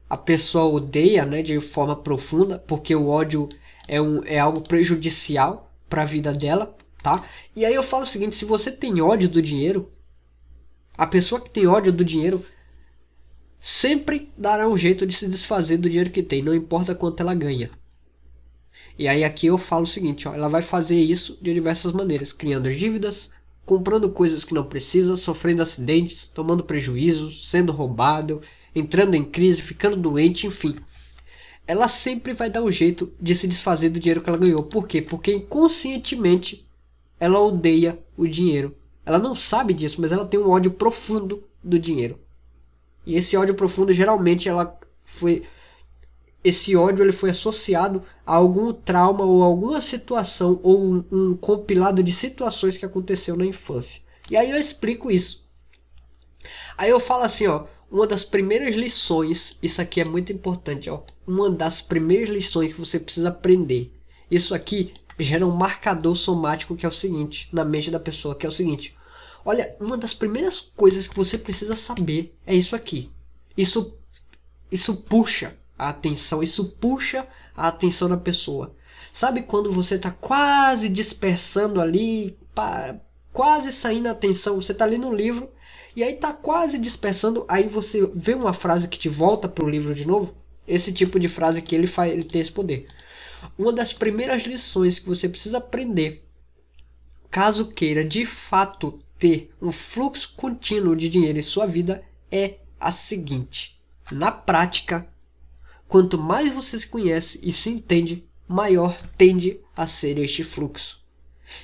a pessoa odeia, né, de forma profunda, porque o ódio é algo prejudicial para a vida dela, tá? E aí eu falo o seguinte, se você tem ódio do dinheiro, a pessoa que tem ódio do dinheiro sempre dará um jeito de se desfazer do dinheiro que tem, não importa quanto ela ganha. E aí aqui eu falo o seguinte, ó, ela vai fazer isso de diversas maneiras, criando dívidas, comprando coisas que não precisa, sofrendo acidentes, tomando prejuízos, sendo roubado, entrando em crise, ficando doente, enfim. Ela sempre vai dar um jeito de se desfazer do dinheiro que ela ganhou. Por quê? Porque inconscientemente ela odeia o dinheiro. Ela não sabe disso, mas ela tem um ódio profundo do dinheiro. E esse ódio profundo, geralmente, esse ódio ele foi associado a algum trauma ou alguma situação ou um compilado de situações que aconteceu na infância. E aí eu explico isso. Aí eu falo assim, ó, uma das primeiras lições, isso aqui é muito importante, ó, uma das primeiras lições que você precisa aprender. Isso aqui gera um marcador somático que é o seguinte, na mente da pessoa, que é o seguinte. Olha, uma das primeiras coisas que você precisa saber é isso aqui. Isso puxa a atenção, da pessoa. Sabe quando você está quase dispersando ali, quase saindo a atenção, você está ali no livro, e aí está quase dispersando, aí você vê uma frase que te volta para o livro de novo? Esse tipo de frase que ele tem esse poder. Uma das primeiras lições que você precisa aprender, caso queira de fato ter um fluxo contínuo de dinheiro em sua vida, é a seguinte. Na prática, quanto mais você se conhece e se entende, maior tende a ser este fluxo.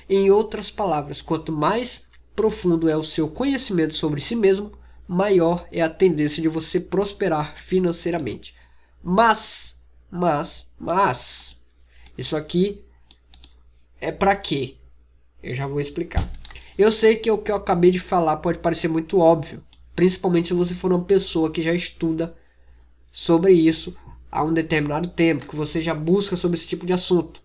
Em outras palavras, quanto mais profundo é o seu conhecimento sobre si mesmo, maior é a tendência de você prosperar financeiramente. Mas, isso aqui é para quê? Eu já vou explicar. Eu sei que o que eu acabei de falar pode parecer muito óbvio, principalmente se você for uma pessoa que já estuda sobre isso há um determinado tempo, que você já busca sobre esse tipo de assunto.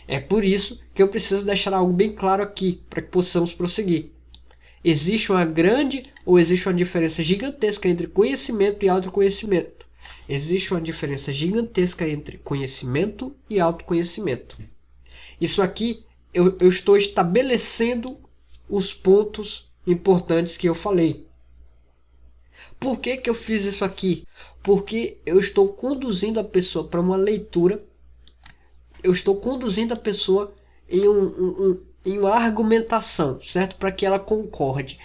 É por isso que eu preciso deixar algo bem claro aqui, para que possamos prosseguir. Existe uma diferença gigantesca entre conhecimento e autoconhecimento. Existe uma diferença gigantesca entre conhecimento e autoconhecimento. Isso aqui eu estou estabelecendo os pontos importantes que eu falei. Por que eu fiz isso aqui? Porque eu estou conduzindo a pessoa para uma leitura, eu estou conduzindo a pessoa em uma argumentação, certo? Para que ela concorde.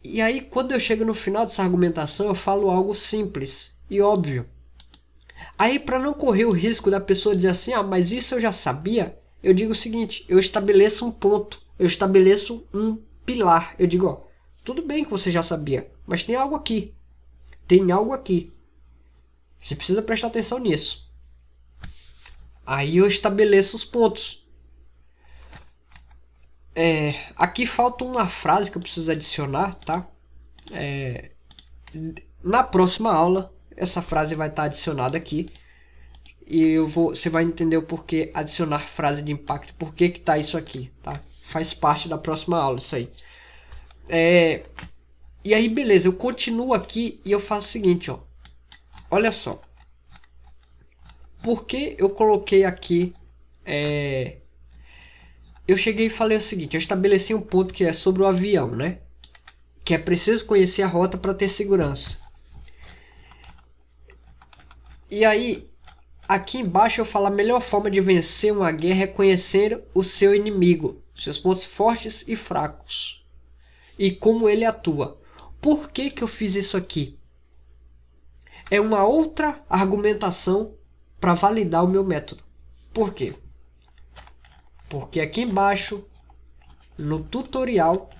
E aí, quando eu chego no final dessa argumentação, eu falo algo simples e óbvio. Aí, para não correr o risco da pessoa dizer assim, mas isso eu já sabia, eu digo o seguinte, eu estabeleço um ponto, eu estabeleço um pilar. Eu digo, tudo bem que você já sabia, mas tem algo aqui. Tem algo aqui. Você precisa prestar atenção nisso. Aí eu estabeleço os pontos. Aqui falta uma frase que eu preciso adicionar, tá? Na próxima aula, essa frase vai estar adicionada aqui. E você vai entender o porquê adicionar frase de impacto. Por que tá isso aqui, tá? Faz parte da próxima aula, isso aí. E aí, beleza, eu continuo aqui e eu faço o seguinte, ó. Olha só. Por que eu coloquei aqui... Eu cheguei e falei o seguinte, eu estabeleci um ponto que é sobre o avião, né? que é preciso conhecer a rota para ter segurança. E aí, aqui embaixo eu falo: a melhor forma de vencer uma guerra é conhecer o seu inimigo, seus pontos fortes e fracos, e como ele atua. Por que que eu fiz isso aqui? É uma outra argumentação para validar o meu método. Por quê? Porque aqui embaixo, no tutorial,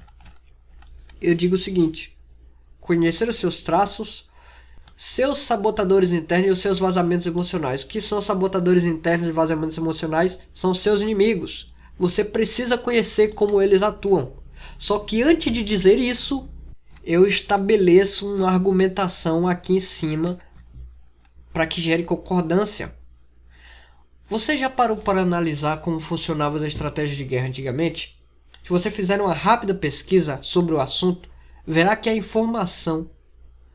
eu digo o seguinte: conhecer os seus traços, seus sabotadores internos e os seus vazamentos emocionais. O que são sabotadores internos e vazamentos emocionais? São seus inimigos. Você precisa conhecer como eles atuam. Só que antes de dizer isso, eu estabeleço uma argumentação aqui em cima para que gere concordância. Você já parou para analisar como funcionavam as estratégias de guerra antigamente? Se você fizer uma rápida pesquisa sobre o assunto, verá que a informação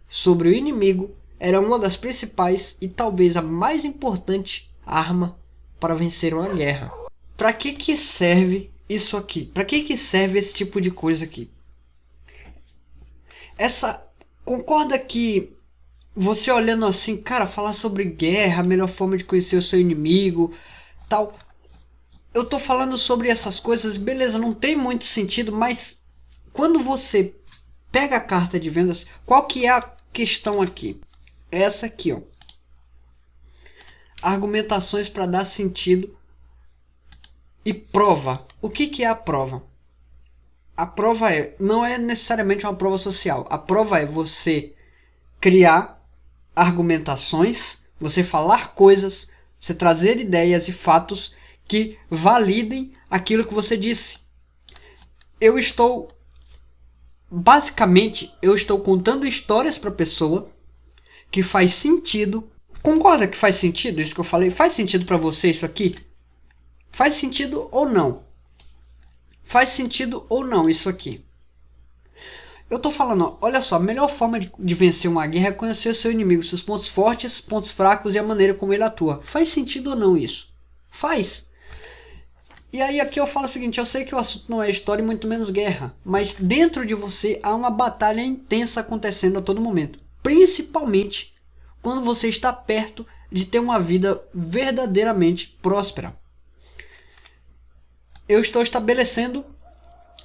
sobre o inimigo era uma das principais e talvez a mais importante arma para vencer uma guerra. Para que serve isso aqui? Para que serve esse tipo de coisa aqui? Concorda que você olhando assim, cara, falar sobre guerra, a melhor forma de conhecer o seu inimigo, tal. Eu tô falando sobre essas coisas, beleza, não tem muito sentido, mas quando você pega a carta de vendas, qual que é a questão aqui? Essa aqui, ó. Argumentações para dar sentido e prova. O que é a prova? A prova não é necessariamente uma prova social. A prova é você criar argumentações, você falar coisas, você trazer ideias e fatos que validem aquilo que você disse. Basicamente, eu estou contando histórias para a pessoa que faz sentido. Concorda que faz sentido isso que eu falei? Faz sentido para você isso aqui? Faz sentido ou não? Faz sentido ou não isso aqui? Eu tô falando, olha só, a melhor forma de vencer uma guerra é conhecer o seu inimigo, seus pontos fortes, pontos fracos e a maneira como ele atua. Faz sentido ou não isso? Faz. E aí aqui eu falo o seguinte: eu sei que o assunto não é história e muito menos guerra, mas dentro de você há uma batalha intensa acontecendo a todo momento. Principalmente quando você está perto de ter uma vida verdadeiramente próspera. Eu estou estabelecendo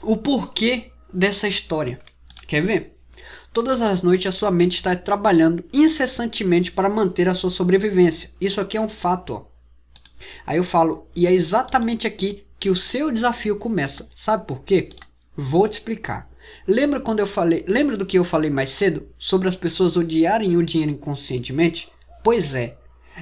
o porquê dessa história. Quer ver? Todas as noites a sua mente está trabalhando incessantemente para manter a sua sobrevivência. Isso aqui é um fato, ó. Aí eu falo, e é exatamente aqui que o seu desafio começa. Sabe por quê? Vou te explicar. Lembra do que eu falei mais cedo sobre as pessoas odiarem o dinheiro inconscientemente? Pois é.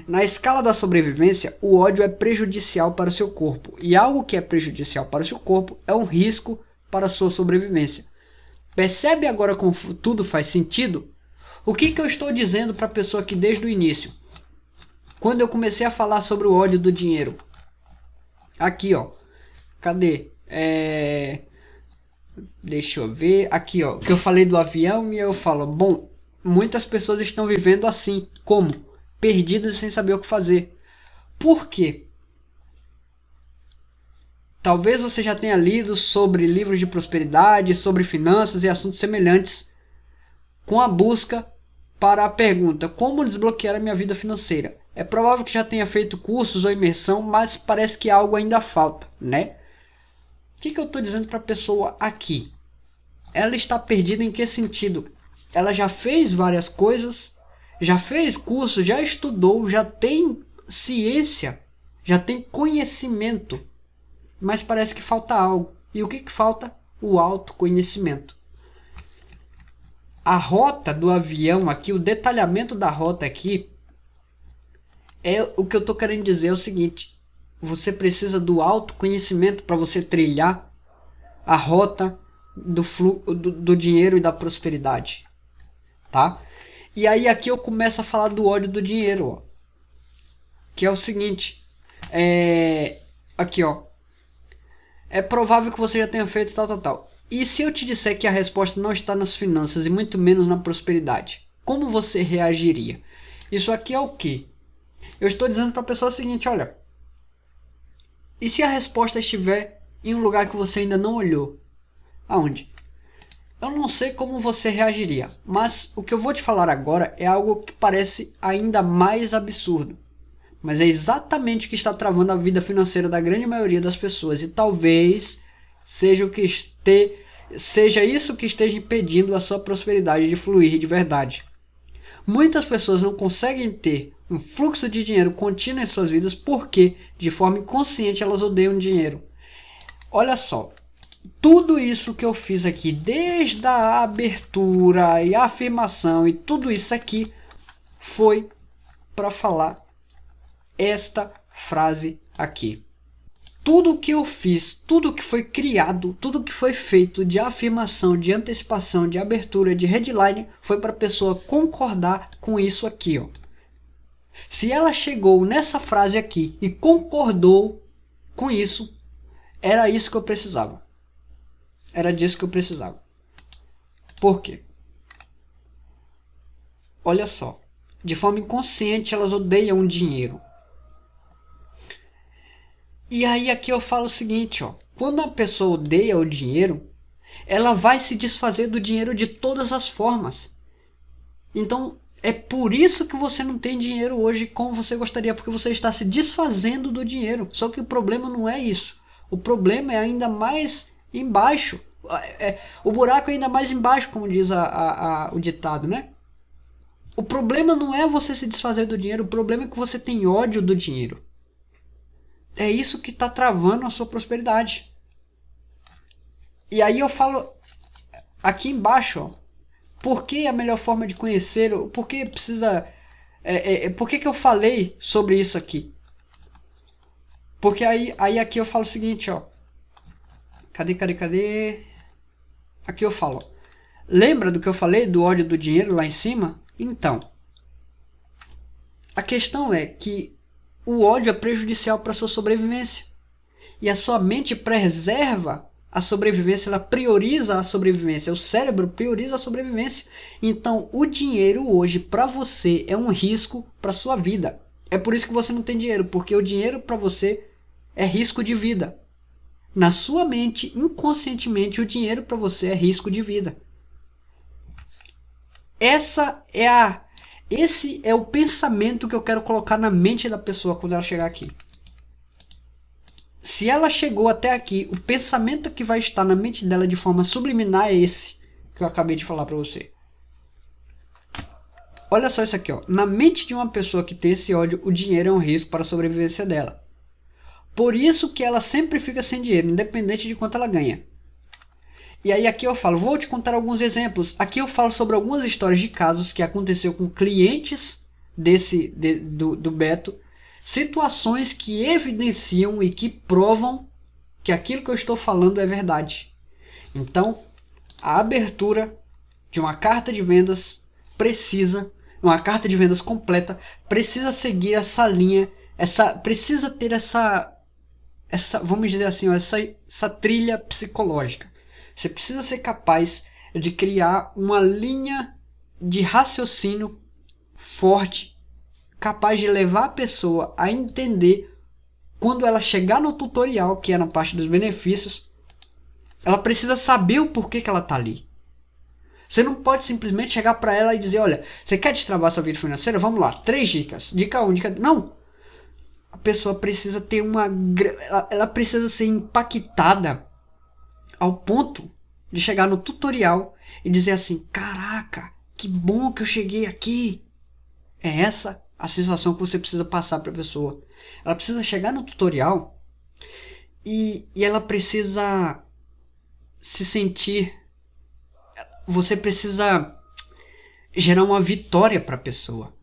Na escala da sobrevivência, o ódio é prejudicial para o seu corpo. E algo que é prejudicial para o seu corpo é um risco para a sua sobrevivência. Percebe agora como tudo faz sentido? O que eu estou dizendo para a pessoa aqui desde o início? Quando eu comecei a falar sobre o ódio do dinheiro. Aqui, ó. Cadê? Deixa eu ver. Aqui, ó. Que eu falei do avião e eu falo, bom, muitas pessoas estão vivendo assim. Como? Perdidas sem saber o que fazer. Por quê? Talvez você já tenha lido sobre livros de prosperidade, sobre finanças e assuntos semelhantes, com a busca para a pergunta: como desbloquear a minha vida financeira? É provável que já tenha feito cursos ou imersão, mas parece que algo ainda falta, né? O que eu estou dizendo para a pessoa aqui? Ela está perdida em que sentido? Ela já fez várias coisas, já fez curso, já estudou, já tem ciência, já tem conhecimento, mas parece que falta algo. E o que falta? O autoconhecimento. A rota do avião aqui, o detalhamento da rota aqui, o que eu estou querendo dizer é o seguinte: você precisa do autoconhecimento para você trilhar a rota do dinheiro e da prosperidade, tá? E aí aqui eu começo a falar do ódio do dinheiro, ó, que é o seguinte: aqui, ó, é provável que você já tenha feito tal. E se eu te disser que a resposta não está nas finanças e muito menos na prosperidade, como você reagiria? Isso aqui é o quê? Eu estou dizendo para a pessoa o seguinte: olha, e se a resposta estiver em um lugar que você ainda não olhou? Aonde? Eu não sei como você reagiria, mas o que eu vou te falar agora é algo que parece ainda mais absurdo. Mas é exatamente o que está travando a vida financeira da grande maioria das pessoas. E talvez seja isso que esteja impedindo a sua prosperidade de fluir de verdade. Muitas pessoas não conseguem ter um fluxo de dinheiro contínuo em suas vidas porque, de forma inconsciente, elas odeiam dinheiro. Olha só, tudo isso que eu fiz aqui, desde a abertura e a afirmação e tudo isso aqui, foi para falar esta frase aqui. Tudo que eu fiz, tudo que foi criado, tudo que foi feito de afirmação, de antecipação, de abertura, de headline, foi para a pessoa concordar com isso aqui, ó. Se ela chegou nessa frase aqui e concordou com isso, era isso que eu precisava. Era disso que eu precisava. Por quê? Olha só, de forma inconsciente elas odeiam dinheiro. E aí aqui eu falo o seguinte, ó, quando a pessoa odeia o dinheiro, ela vai se desfazer do dinheiro de todas as formas. Então é por isso que você não tem dinheiro hoje como você gostaria, porque você está se desfazendo do dinheiro. Só que o problema não é isso. O problema é ainda mais embaixo. O buraco é ainda mais embaixo, como diz o ditado, né? O problema não é você se desfazer do dinheiro, o problema é que você tem ódio do dinheiro. É isso que está travando a sua prosperidade. E aí eu falo aqui embaixo, ó, por que a melhor forma de conhecer, por que precisa, por que eu falei sobre isso aqui? Porque aí aqui eu falo o seguinte, ó, cadê? Aqui eu falo, lembra do que eu falei do ódio do dinheiro lá em cima? Então, a questão é que o ódio é prejudicial para a sua sobrevivência. E a sua mente preserva a sobrevivência, ela prioriza a sobrevivência. O cérebro prioriza a sobrevivência. Então, o dinheiro hoje para você é um risco para a sua vida. É por isso que você não tem dinheiro, porque o dinheiro para você é risco de vida. Na sua mente, inconscientemente, o dinheiro para você é risco de vida. Esse é o pensamento que eu quero colocar na mente da pessoa quando ela chegar aqui. Se ela chegou até aqui, o pensamento que vai estar na mente dela de forma subliminar é esse que eu acabei de falar para você. Olha só isso aqui, ó. Na mente de uma pessoa que tem esse ódio, o dinheiro é um risco para a sobrevivência dela. Por isso que ela sempre fica sem dinheiro, independente de quanto ela ganha. E aí aqui eu falo, vou te contar alguns exemplos. Aqui eu falo sobre algumas histórias de casos que aconteceu com clientes do Beto. Situações que evidenciam e que provam que aquilo que eu estou falando é verdade. Então, a abertura de uma carta de vendas uma carta de vendas completa, precisa seguir essa linha, precisa ter essa vamos dizer assim, essa trilha psicológica. Você precisa ser capaz de criar uma linha de raciocínio forte, capaz de levar a pessoa a entender, quando ela chegar no tutorial, que é na parte dos benefícios, ela precisa saber o porquê que ela está ali. Você não pode simplesmente chegar para ela e dizer, olha, você quer destravar sua vida financeira? Vamos lá, 3 dicas. Dica 1, dica 2. Não! A pessoa precisa ter ela precisa ser impactada ao ponto de chegar no tutorial e dizer assim, caraca, que bom que eu cheguei aqui. É essa a sensação que você precisa passar para a pessoa. Ela precisa chegar no tutorial e ela precisa se sentir... Você precisa gerar uma vitória para a pessoa.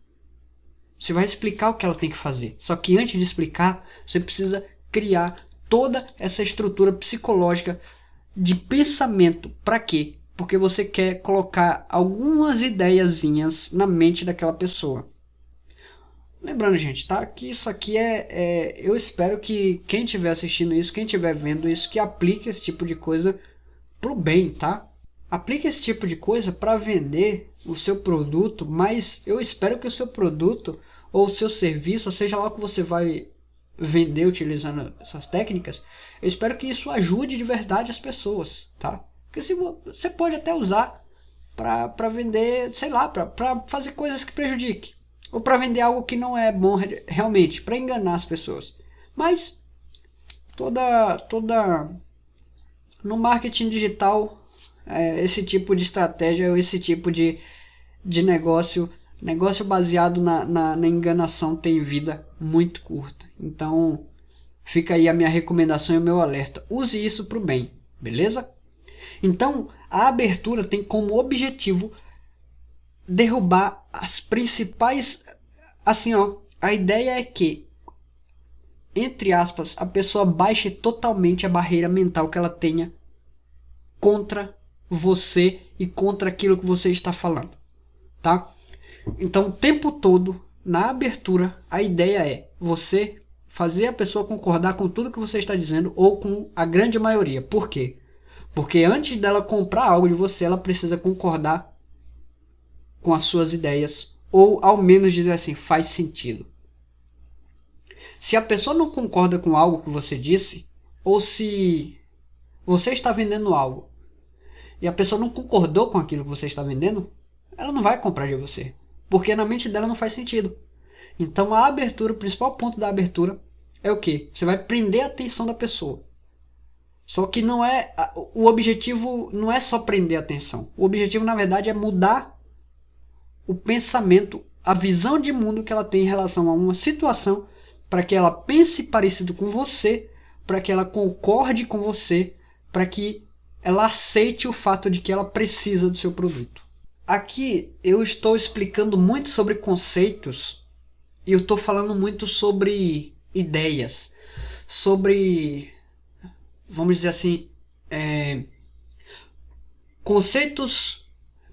Você vai explicar o que ela tem que fazer. Só que antes de explicar, você precisa criar toda essa estrutura psicológica de pensamento. Para quê? Porque você quer colocar algumas ideiazinhas na mente daquela pessoa. Lembrando, gente, tá? Que isso aqui eu espero que quem estiver assistindo isso, quem estiver vendo isso, que aplique esse tipo de coisa pro bem, tá? Aplique esse tipo de coisa para vender o seu produto, mas eu espero que o seu produto ou o seu serviço, seja lá o que você vai vender utilizando essas técnicas, eu espero que isso ajude de verdade as pessoas, tá? Porque se você pode até usar para vender, sei lá, para fazer coisas que prejudiquem. Ou para vender algo que não é bom realmente, para enganar as pessoas. Mas toda no marketing digital, esse tipo de estratégia, esse tipo de negócio baseado na enganação tem vida muito curta. Então fica aí a minha recomendação e o meu alerta. Use isso para o bem, beleza? Então a abertura tem como objetivo derrubar as principais... Assim, ó, a ideia é que, entre aspas, a pessoa baixe totalmente a barreira mental que ela tenha contra você e contra aquilo que você está falando, tá? Então, o tempo todo, na abertura, a ideia é você fazer a pessoa concordar com tudo que você está dizendo ou com a grande maioria. Por quê? Porque antes dela comprar algo de você, ela precisa concordar com as suas ideias ou ao menos dizer assim, faz sentido. Se a pessoa não concorda com algo que você disse, ou se você está vendendo algo e a pessoa não concordou com aquilo que você está vendendo, ela não vai comprar de você, porque na mente dela não faz sentido. Então a abertura, o principal ponto da abertura é o quê? Você vai prender a atenção da pessoa. Só que não é o objetivo não é só prender a atenção. O objetivo na verdade é mudar o pensamento, a visão de mundo que ela tem em relação a uma situação, para que ela pense parecido com você, para que ela concorde com você, para que ela aceite o fato de que ela precisa do seu produto. Aqui eu estou explicando muito sobre conceitos e eu estou falando muito sobre ideias, sobre, vamos dizer assim, conceitos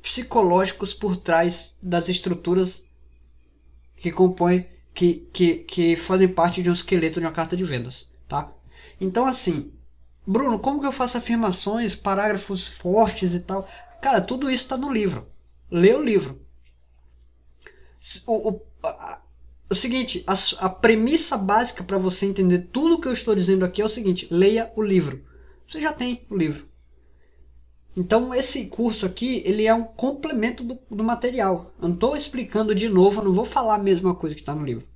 psicológicos por trás das estruturas que compõem, que fazem parte de um esqueleto de uma carta de vendas, tá? Então assim, Bruno, como que eu faço afirmações, parágrafos fortes e tal? Cara, tudo isso está no livro. Lê o livro. O seguinte, a premissa básica para você entender tudo que eu estou dizendo aqui é o seguinte, leia o livro. Você já tem o livro. Então esse curso aqui, ele é um complemento do material. Eu não estou explicando de novo, eu não vou falar a mesma coisa que está no livro.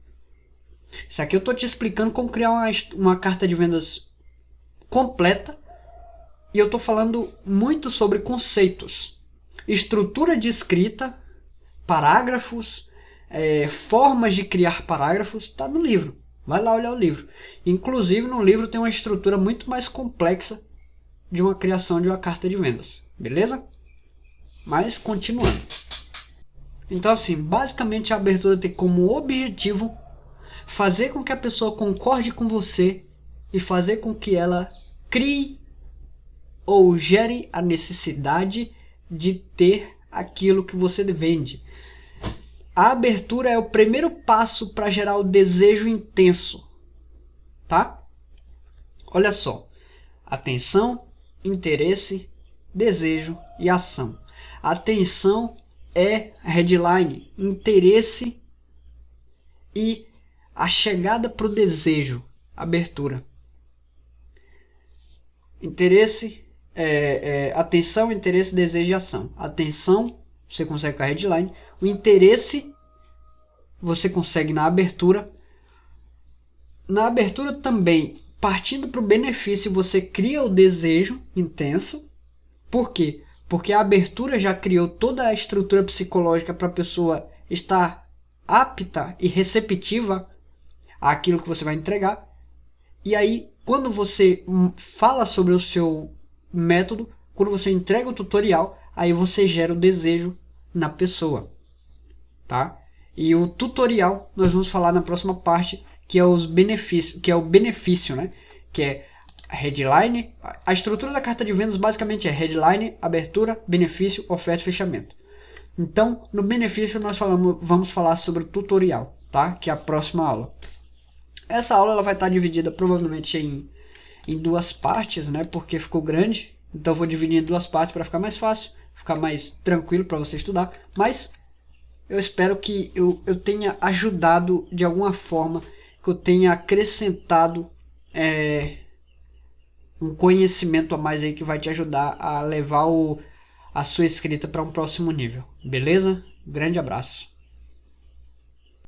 Isso aqui eu estou te explicando como criar uma carta de vendas completa. E eu estou falando muito sobre conceitos. Estrutura de escrita, parágrafos, formas de criar parágrafos, está no livro. Vai lá olhar o livro. Inclusive no livro tem uma estrutura muito mais complexa de uma criação de uma carta de vendas, beleza? Mas continuando. Então assim, basicamente a abertura tem como objetivo fazer com que a pessoa concorde com você e fazer com que ela crie ou gere a necessidade de ter aquilo que você vende. A abertura é o primeiro passo para gerar o desejo intenso, tá? Olha só, atenção, interesse, desejo e ação. Atenção é headline, interesse e a chegada para o desejo, abertura. Interesse, atenção, interesse, desejo e ação. Atenção, você consegue com a headline. O interesse, você consegue na abertura. Na abertura também, partindo para o benefício, você cria o desejo intenso. Por quê? Porque a abertura já criou toda a estrutura psicológica para a pessoa estar apta e receptiva àquilo que você vai entregar. E aí, quando você fala sobre o seu método, quando você entrega o tutorial, aí você gera o desejo na pessoa, tá? E o tutorial nós vamos falar na próxima parte, que é os benefícios, que é o benefício, né? Que é a headline. A estrutura da carta de vendas basicamente é headline, abertura, benefício, oferta e fechamento. Então, no benefício nós vamos falar sobre o tutorial, tá? Que é a próxima aula. Essa aula ela vai estar dividida provavelmente em duas partes, né? Porque ficou grande. Então eu vou dividir em duas partes para ficar mais fácil, ficar mais tranquilo para você estudar. Mas eu espero que eu tenha ajudado de alguma forma, que eu tenha acrescentado um conhecimento a mais aí que vai te ajudar a levar a sua escrita para um próximo nível. Beleza? Grande abraço.